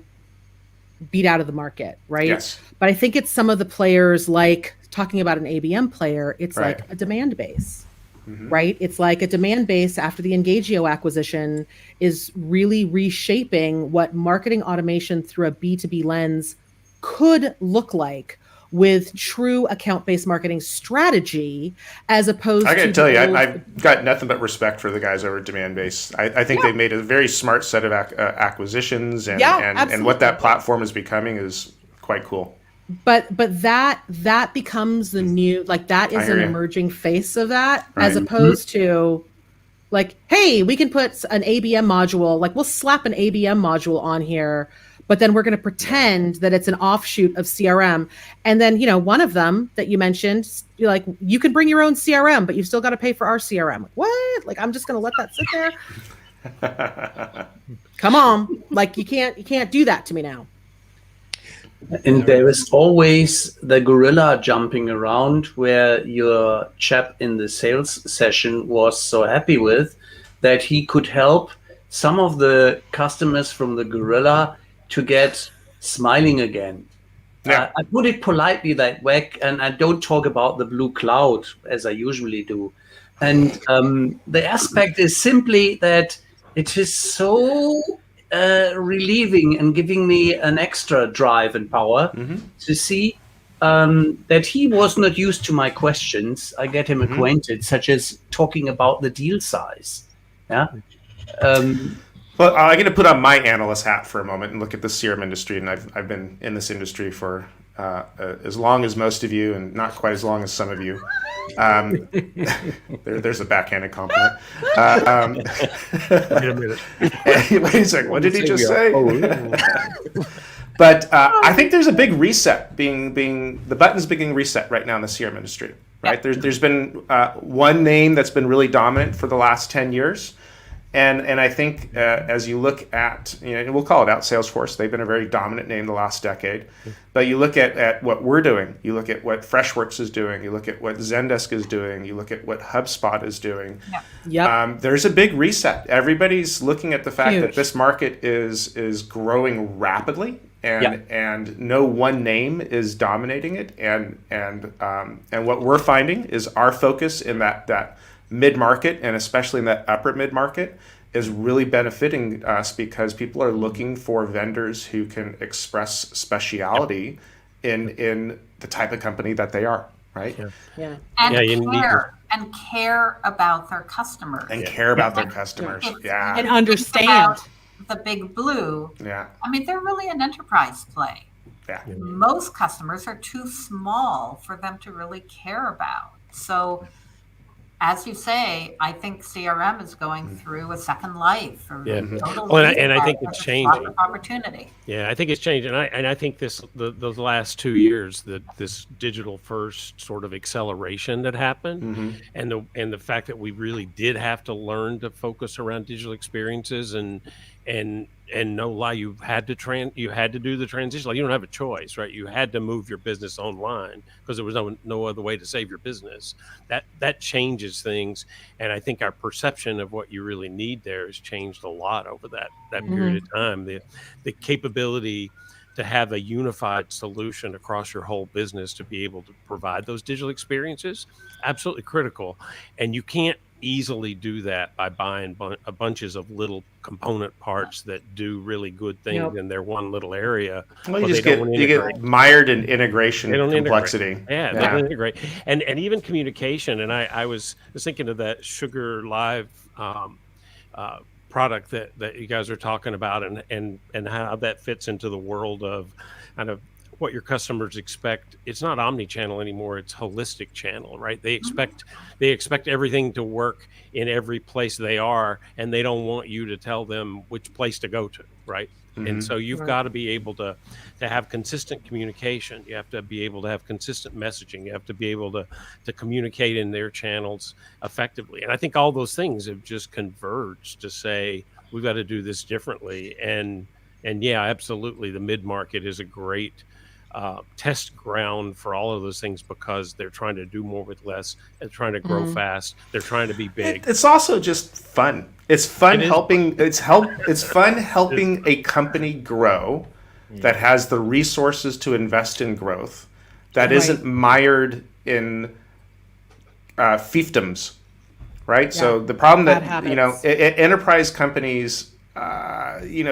beat out of the market, right? Yes. But I think it's some of the players, like talking about an ABM player, it's like a demand base, right? It's like a demand base after the Engagio acquisition is really reshaping what marketing automation through a B2B lens could look like with true account-based marketing strategy, as opposed to... I gotta tell you, I've got nothing but respect for the guys over at Demandbase. I think they've made a very smart set of acquisitions, and what that platform is becoming is quite cool. But that becomes the new, like that is an emerging face of that, as opposed to like, hey, we can put an ABM module, like we'll slap an ABM module on here, but then we're going to pretend that it's an offshoot of CRM. And then, one of them that you mentioned, you're like, you can bring your own CRM, but you've still got to pay for our CRM. Like, what? Like, I'm just going to let that sit there? Come on. Like, you can't do that to me now. And there is always the gorilla jumping around, where your chap in the sales session was so happy with that he could help some of the customers from the gorilla to get smiling again. I put it politely that way, and I don't talk about the blue cloud as I usually do. And the aspect is simply that it is so relieving and giving me an extra drive and power to see that he was not used to my questions. I get him acquainted, such as talking about the deal size. Well, I'm going to put on my analyst hat for a moment and look at the CRM industry. And I've been in this industry for as long as most of you, and not quite as long as some of you. There's a backhanded compliment. Wait a minute. Wait a second. What did he just say? But I think there's a big reset the button's being reset right now in the CRM industry. Right? There's been one name that's been really dominant for the last 10 years. And I think as you look at, we'll call it out, Salesforce, they've been a very dominant name the last decade. But you look at what we're doing, you look at what Freshworks is doing, you look at what Zendesk is doing, you look at what HubSpot is doing. There's a big reset. Everybody's looking at the fact that this market is growing rapidly, and no one name is dominating it. And what we're finding is our focus in that mid-market, and especially in that upper mid-market, is really benefiting us because people are looking for vendors who can express speciality in the type of company that they are, right? And care about their customers. And care about their customers, And understand. The Big Blue, I mean, they're really an enterprise play. Most customers are too small for them to really care about. So, as you say, I think CRM is going through a second life. And I think it's changing. Opportunity. Yeah, I think it's changing. And I think those last 2 years, this digital first sort of acceleration that happened, and the fact that we really did have to learn to focus around digital experiences and no lie, you had to do the transition. Like, you don't have a choice, right? You had to move your business online because there was no other way to save your business. That changes things, and I think our perception of what you really need there has changed a lot over that period of time. The capability to have a unified solution across your whole business to be able to provide those digital experiences, absolutely critical. And you can't easily do that by buying bunches of little component parts that do really good things in their one little area. Well, you get mired in integration complexity. They don't integrate. And even communication. And I was thinking of that Sugar Live product that you guys are talking about, and how that fits into the world of kind of what your customers expect. It's not omni-channel anymore, it's holistic channel, right? They expect everything to work in every place they are, and they don't want you to tell them which place to go to, right? And so you've got to be able to have consistent communication. You have to be able to have consistent messaging. You have to be able to communicate in their channels effectively. And I think all those things have just converged to say, we've got to do this differently. And yeah, absolutely, the mid-market is a great test ground for all of those things because they're trying to do more with less. They're trying to grow fast. They're trying to be big. It's also just fun. It's fun helping. It's fun helping a company grow that has the resources to invest in growth, that isn't mired in fiefdoms, right? Yeah. So the problem that enterprise companies. You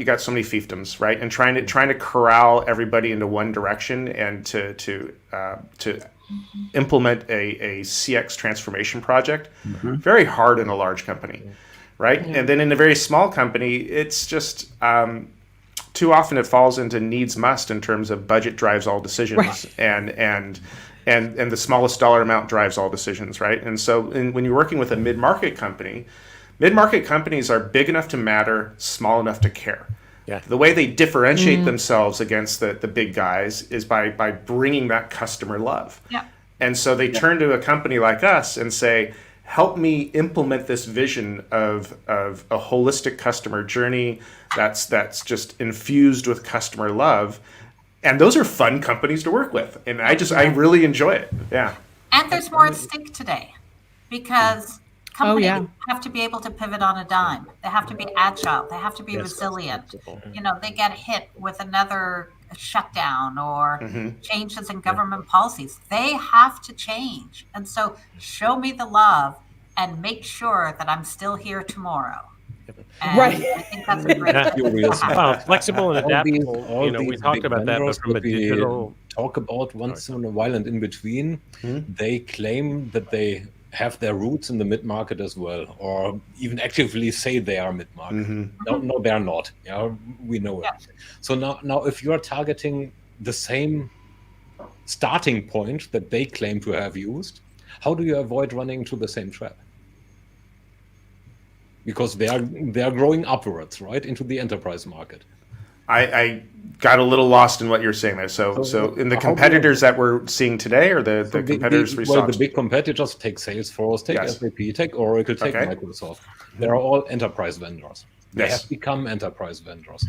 got so many fiefdoms, right? And trying to corral everybody into one direction and to implement a CX transformation project, very hard in a large company, right? And then in a very small company, it's just too often it falls into needs must in terms of budget drives all decisions, and the smallest dollar amount drives all decisions, right? And so when you're working with a mid-market company. Mid-market companies are big enough to matter, small enough to care. Yeah. The way they differentiate themselves against the big guys is by bringing that customer love. Yeah. And so they turn to a company like us and say, help me implement this vision of a holistic customer journey that's just infused with customer love. And those are fun companies to work with. And I really enjoy it. Yeah. And there's more at stake today because companies have to be able to pivot on a dime. They have to be agile. They have to be resilient. They get hit with another shutdown or changes in government policies. They have to change. And so show me the love and make sure that I'm still here tomorrow. And I think that's a great flexible and adaptable. We talked about that, but from a digital talk about once in a while and in between, they claim that they have their roots in the mid-market as well, or even actively say they are mid-market. No, they're not. Yeah, we know it. So now, if you are targeting the same starting point that they claim to have used, how do you avoid running into the same trap? Because they are growing upwards, right, into the enterprise market. I got a little lost in what you're saying there. So in the competitors that we're seeing today, or the competitors we saw? The big competitors, take Salesforce, take Yes. SAP, take Oracle, take Microsoft. They're all enterprise vendors. They have become enterprise vendors.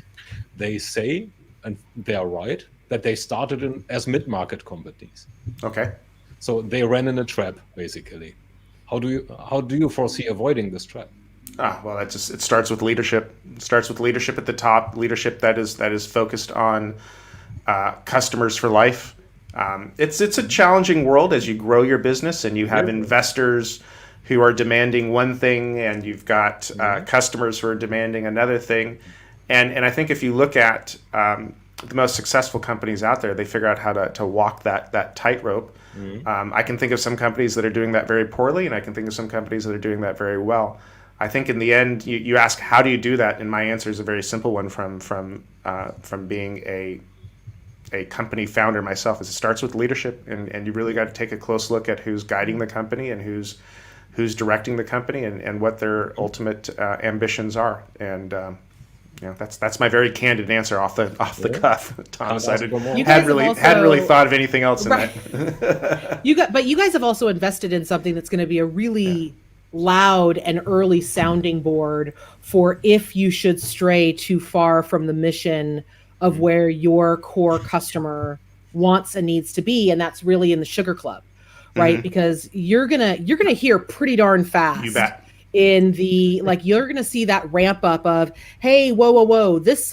They say, and they are right, that they started as mid-market companies. Okay. So they ran in a trap, basically. How do you foresee avoiding this trap? Well, it starts with leadership. It starts with leadership at the top. Leadership that is focused on customers for life. It's a challenging world as you grow your business and you have investors who are demanding one thing, and you've got customers who are demanding another thing. And I think if you look at the most successful companies out there, they figure out how to walk that tightrope. I can think of some companies that are doing that very poorly, and I can think of some companies that are doing that very well. I think in the end, you ask, how do you do that? And my answer is a very simple one from being a company founder myself. Is it starts with leadership, and you really got to take a close look at who's guiding the company and who's directing the company and what their ultimate ambitions are. And that's my very candid answer off the cuff, Thomas. I hadn't really thought of anything else in that. But you guys have also invested in something that's going to be a really loud and early sounding board for if you should stray too far from the mission of where your core customer wants and needs to be, and that's really in the Sugar Club, right? Because you're gonna hear pretty darn fast. You bet. In the you're gonna see that ramp up of, hey, whoa, this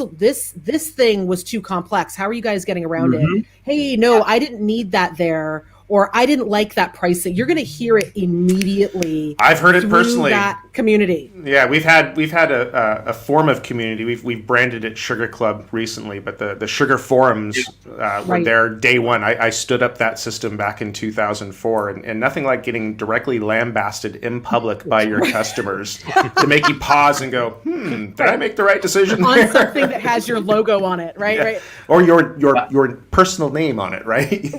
thing was too complex. How are you guys getting around it? Hey, no, I didn't need that there, or I didn't like that pricing. You're gonna hear it immediately. I've heard it personally. That community. Yeah, we've had a form of community. We've branded it Sugar Club recently, but the Sugar Forums were there day one. I stood up that system back in 2004, and nothing like getting directly lambasted in public by your customers to make you pause and go, did I make the right decision on there? something that has your logo on it, right? Yeah. Right. Or your personal name on it, right?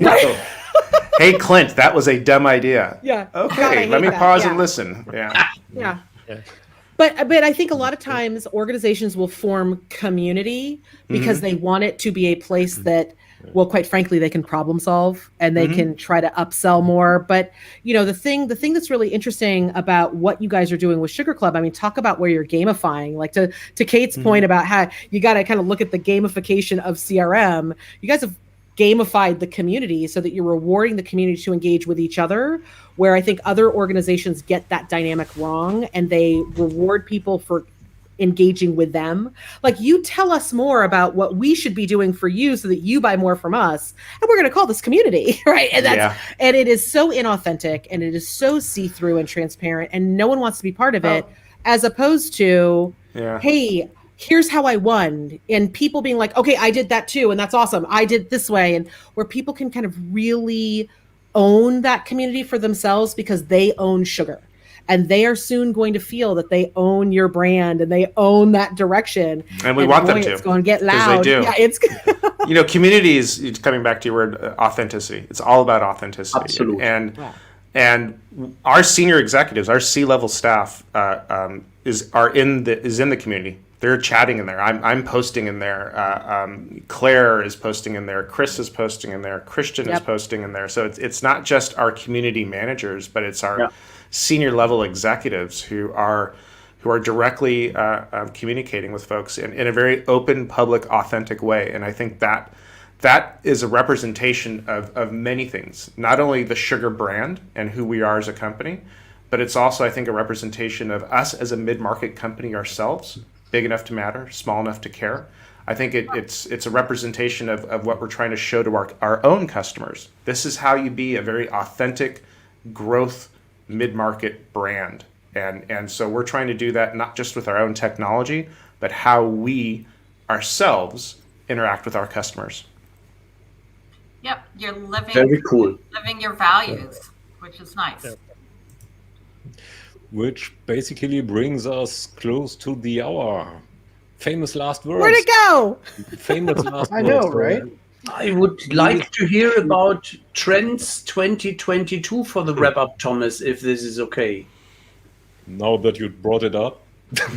Hey, Clint, that was a dumb idea. Yeah. Okay, let me pause and listen. Yeah. But I think a lot of times organizations will form community because they want it to be a place that, well, quite frankly, they can problem solve and they can try to upsell more. But the thing that's really interesting about what you guys are doing with Sugar Club, I mean, talk about where you're gamifying. Like to Kate's point about how you got to kind of look at the gamification of CRM. You guys have gamified the community so that you're rewarding the community to engage with each other, where I think other organizations get that dynamic wrong and they reward people for engaging with them. Like, you tell us more about what we should be doing for you so that you buy more from us, and we're going to call this community, right? And and it is so inauthentic and it is so see-through and transparent, and no one wants to be part of it, as opposed to, hey, here's how I won, and people being like, okay, I did that too, and that's awesome. I did this way, and where people can kind of really own that community for themselves because they own Sugar, and they are soon going to feel that they own your brand and they own that direction. And we want them to. It's going to get loud. They do. Yeah, it's community is coming back to your word, authenticity. It's all about authenticity. Absolutely. And our senior executives, our C-level staff, is in the community. They're chatting in there. I'm posting in there. Claire is posting in there. Chris is posting in there. Christian is posting in there. So it's not just our community managers, but it's our senior level executives who are directly communicating with folks in a very open, public, authentic way. And I think that is a representation of many things. Not only the Sugar brand and who we are as a company, but it's also, I think, a representation of us as a mid-market company ourselves. Big enough to matter, small enough to care. I think it's a representation of what we're trying to show to our own customers. This is how you be a very authentic growth mid-market brand. And so we're trying to do that not just with our own technology, but how we ourselves interact with our customers. Yep, you're living your values, which is nice. Yep. Which basically brings us close to the hour. Famous last words. Where'd it go? Famous last words. I know, right? I would like to hear about trends 2022 for the wrap-up, Thomas, if this is okay. Now that you brought it up.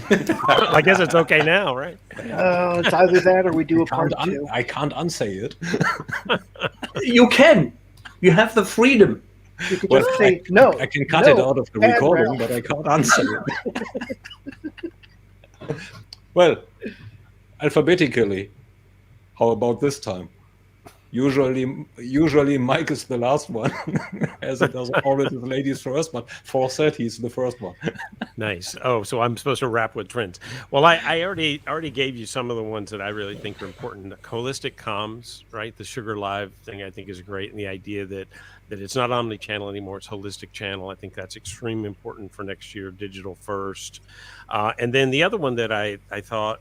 I guess it's okay now, right? It's either that or we do a part two. I can't unsay it. You can. You have the freedom. You could just say no. I can cut it out of the recording, but I can't unsay it. Well, alphabetically, how about this time? Usually Mike is the last one, as it does always the ladies first, but Fauscette, he's the first one. Nice. Oh, so I'm supposed to wrap with trends. Well, I already gave you some of the ones that I really think are important. The holistic comms, right? The Sugar Live thing I think is great, and the idea that it's not omni-channel anymore, it's holistic channel. I think that's extremely important for next year, digital first. And then the other one that I thought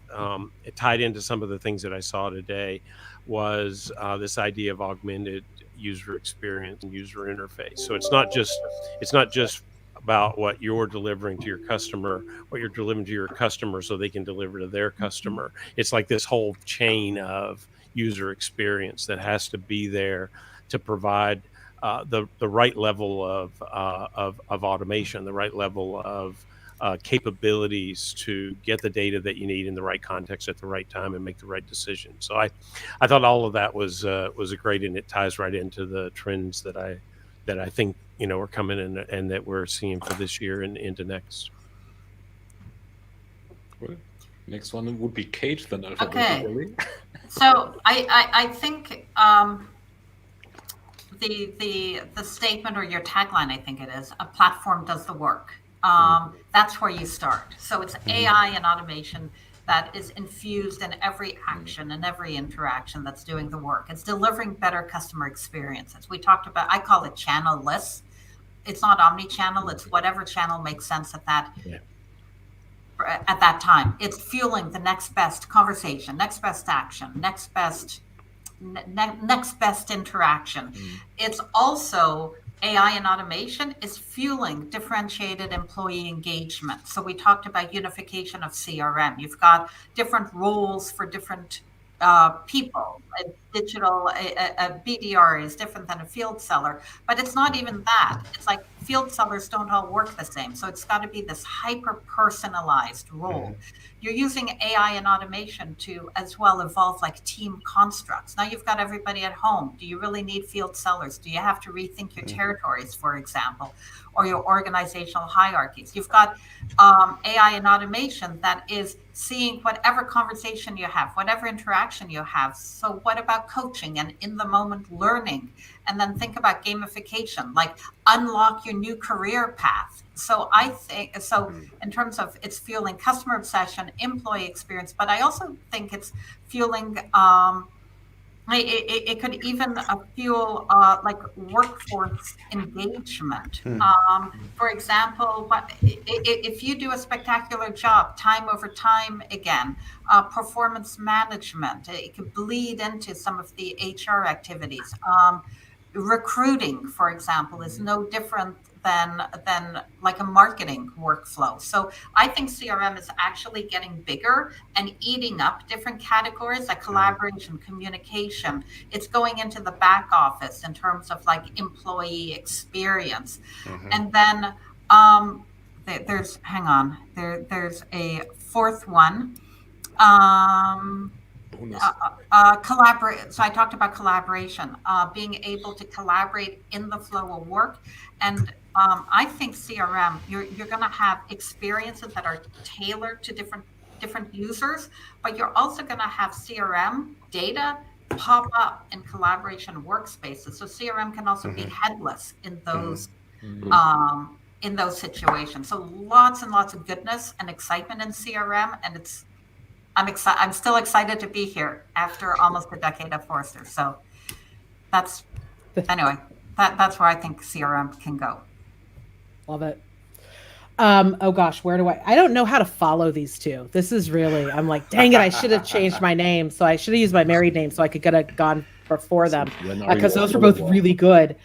it tied into some of the things that I saw today was this idea of augmented user experience and user interface. So it's not just about what you're delivering to your customer, what you're delivering to your customer so they can deliver to their customer. It's like this whole chain of user experience that has to be there to provide the right level of automation, the right level of capabilities to get the data that you need in the right context at the right time and make the right decision. So I thought all of that was great, and it ties right into the trends that I think are coming in and that we're seeing for this year and into next. Well, next one would be Kate then alphabetically. Okay. So I think the statement or your tagline, I think it is, a platform does the work. That's where you start. So it's AI and automation that is infused in every action and every interaction that's doing the work. It's delivering better customer experiences. We talked about, I call it channel-less. It's not omni-channel. It's whatever channel makes sense at that time. It's fueling the next best conversation, next best action, next best interaction. It's also AI and automation is fueling differentiated employee engagement. So we talked about unification of CRM. You've got different roles for different people. A BDR is different than a field seller, but it's not even that. It's like field sellers don't all work the same. So it's got to be this hyper-personalized role. You're using AI and automation to as well evolve like team constructs. Now you've got everybody at home. Do you really need field sellers? Do you have to rethink your territories, for example, or your organizational hierarchies? You've got AI and automation that is seeing whatever conversation you have, whatever interaction you have. So what about coaching and in the moment learning? And then think about gamification, like unlock your new career path. So I think, in terms of it's fueling customer obsession, employee experience, but I also think it's fueling, it could even fuel like workforce engagement. For example, if you do a spectacular job, time over time again, performance management, it could bleed into some of the HR activities. Recruiting, for example, is no different than like a marketing workflow. So I think CRM is actually getting bigger and eating up different categories like collaboration, communication. It's going into the back office in terms of like employee experience. And then there's a fourth one. Collaborate. So I talked about collaboration, being able to collaborate in the flow of work. And I think CRM, you're going to have experiences that are tailored to different users, but you're also going to have CRM data pop up in collaboration workspaces. So CRM can also be headless in those situations. So lots and lots of goodness and excitement in CRM, and I'm still excited to be here after almost a decade at Forrester. So that's where I think CRM can go. Love it. Oh gosh, where do I don't know how to follow these two. This is really, I'm like, dang it, I should have changed my name. So I should have used my married name so I could have gone before them, because those were both really good.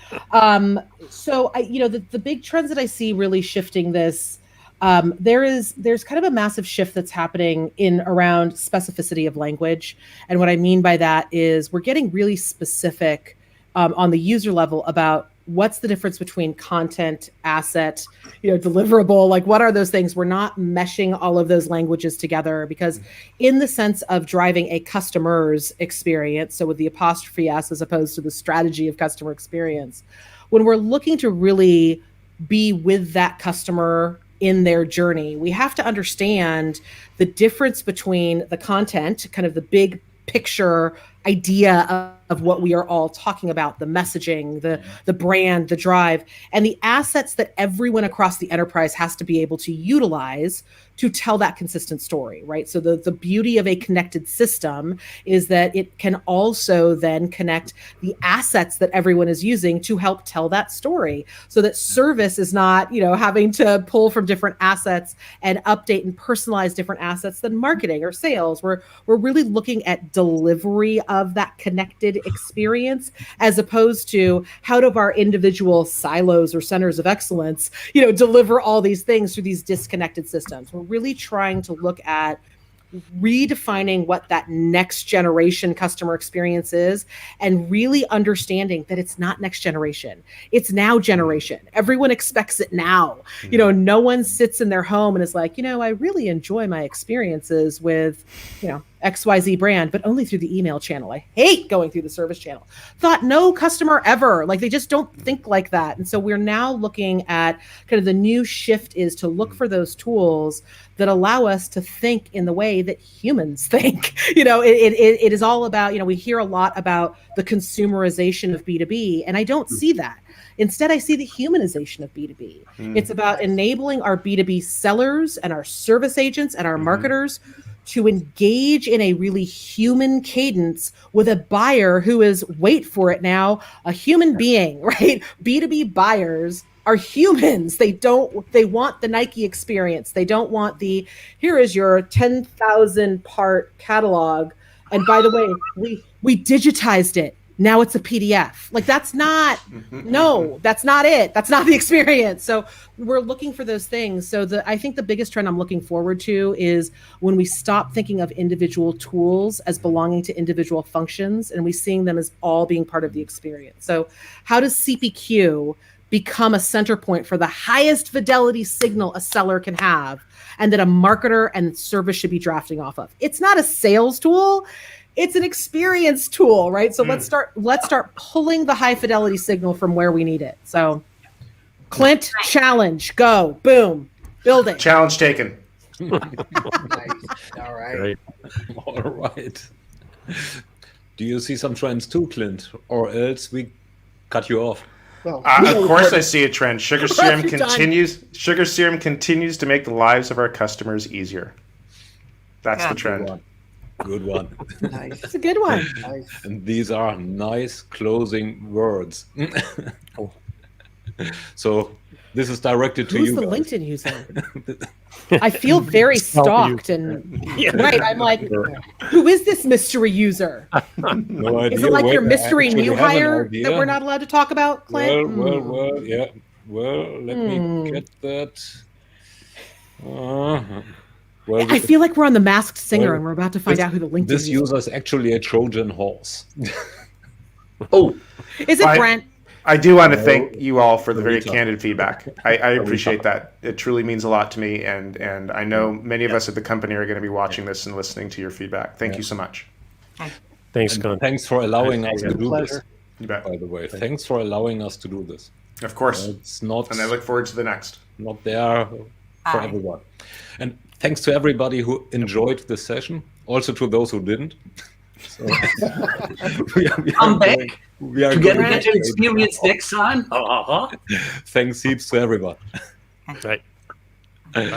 So the big trends that I see really shifting this, there's kind of a massive shift that's happening in around specificity of language. And what I mean by that is we're getting really specific on the user level about what's the difference between content, asset, deliverable? Like, what are those things? We're not meshing all of those languages together, because in the sense of driving a customer's experience, so with the apostrophe S as opposed to the strategy of customer experience, when we're looking to really be with that customer in their journey, we have to understand the difference between the content, kind of the big picture idea of what we are all talking about, the messaging, the brand, the drive, and the assets that everyone across the enterprise has to be able to utilize to tell that consistent story, right? So the beauty of a connected system is that it can also then connect the assets that everyone is using to help tell that story, so that service is not, having to pull from different assets and update and personalize different assets than marketing or sales. We're really looking at delivery of that connected experience, as opposed to how do our individual silos or centers of excellence, deliver all these things through these disconnected systems. We're really trying to look at redefining what that next generation customer experience is, and really understanding that it's not next generation, it's now generation. Everyone expects it now. No one sits in their home and is like, I really enjoy my experiences with, XYZ brand, but only through the email channel. I hate going through the service channel. Thought no customer ever. Like, they just don't think like that. And so we're now looking at kind of the new shift is to look for those tools that allow us to think in the way that humans think. It is all about, we hear a lot about the consumerization of B2B, and I don't see that. Instead, I see the humanization of B2B. It's about enabling our B2B sellers and our service agents and our marketers to engage in a really human cadence with a buyer who is, wait for it now, a human being, right? B2B buyers are humans. They want the Nike experience. They don't want here is your 10,000 part catalog. And by the way, we digitized it. Now it's a PDF. Like, that's not it. That's not the experience. So we're looking for those things. So I think the biggest trend I'm looking forward to is when we stop thinking of individual tools as belonging to individual functions, and we seeing them as all being part of the experience. So how does CPQ become a center point for the highest fidelity signal a seller can have, and that a marketer and service should be drafting off of? It's not a sales tool. It's an experience tool, right? So let's start pulling the high fidelity signal from where we need it. So Clint, challenge, go, boom, build it. Challenge taken. Nice. All right. Great. All right. Do you see some trends too, Clint? Or else we cut you off. Well, Of course I see a trend. SugarCRM continues to make the lives of our customers easier. That's the trend. Good one. nice. It's a good one. Nice. And these are nice closing words. So this is directed to Who's you the guys. LinkedIn user? I feel very stalked and right. I'm like, who is this mystery user? No idea. Is it like your Wait, I mystery actually new have an hire idea. that we're not allowed to talk about, Clint? Well, yeah. Well, let me get that. Well, I feel like we're on The Masked Singer and we're about to find out who the LinkedIn this user user is actually a Trojan horse. Oh, is. It Brent? I do want to thank you all for the very Rita. candid feedback. I appreciate that. It truly means a lot to me, and I know many of us at the company are going to be watching this and listening to your feedback. Thank you so much. Thanks, And Clint. thanks for allowing us to do this. Pleasure. You bet. By the way, thanks for allowing us to do this. Of course. It's not And I look forward to the next. not there for everyone. And thanks to everybody who enjoyed this session, also to those who didn't. So, come back we are to get going a better experience next time. Thanks heaps to everyone. Right.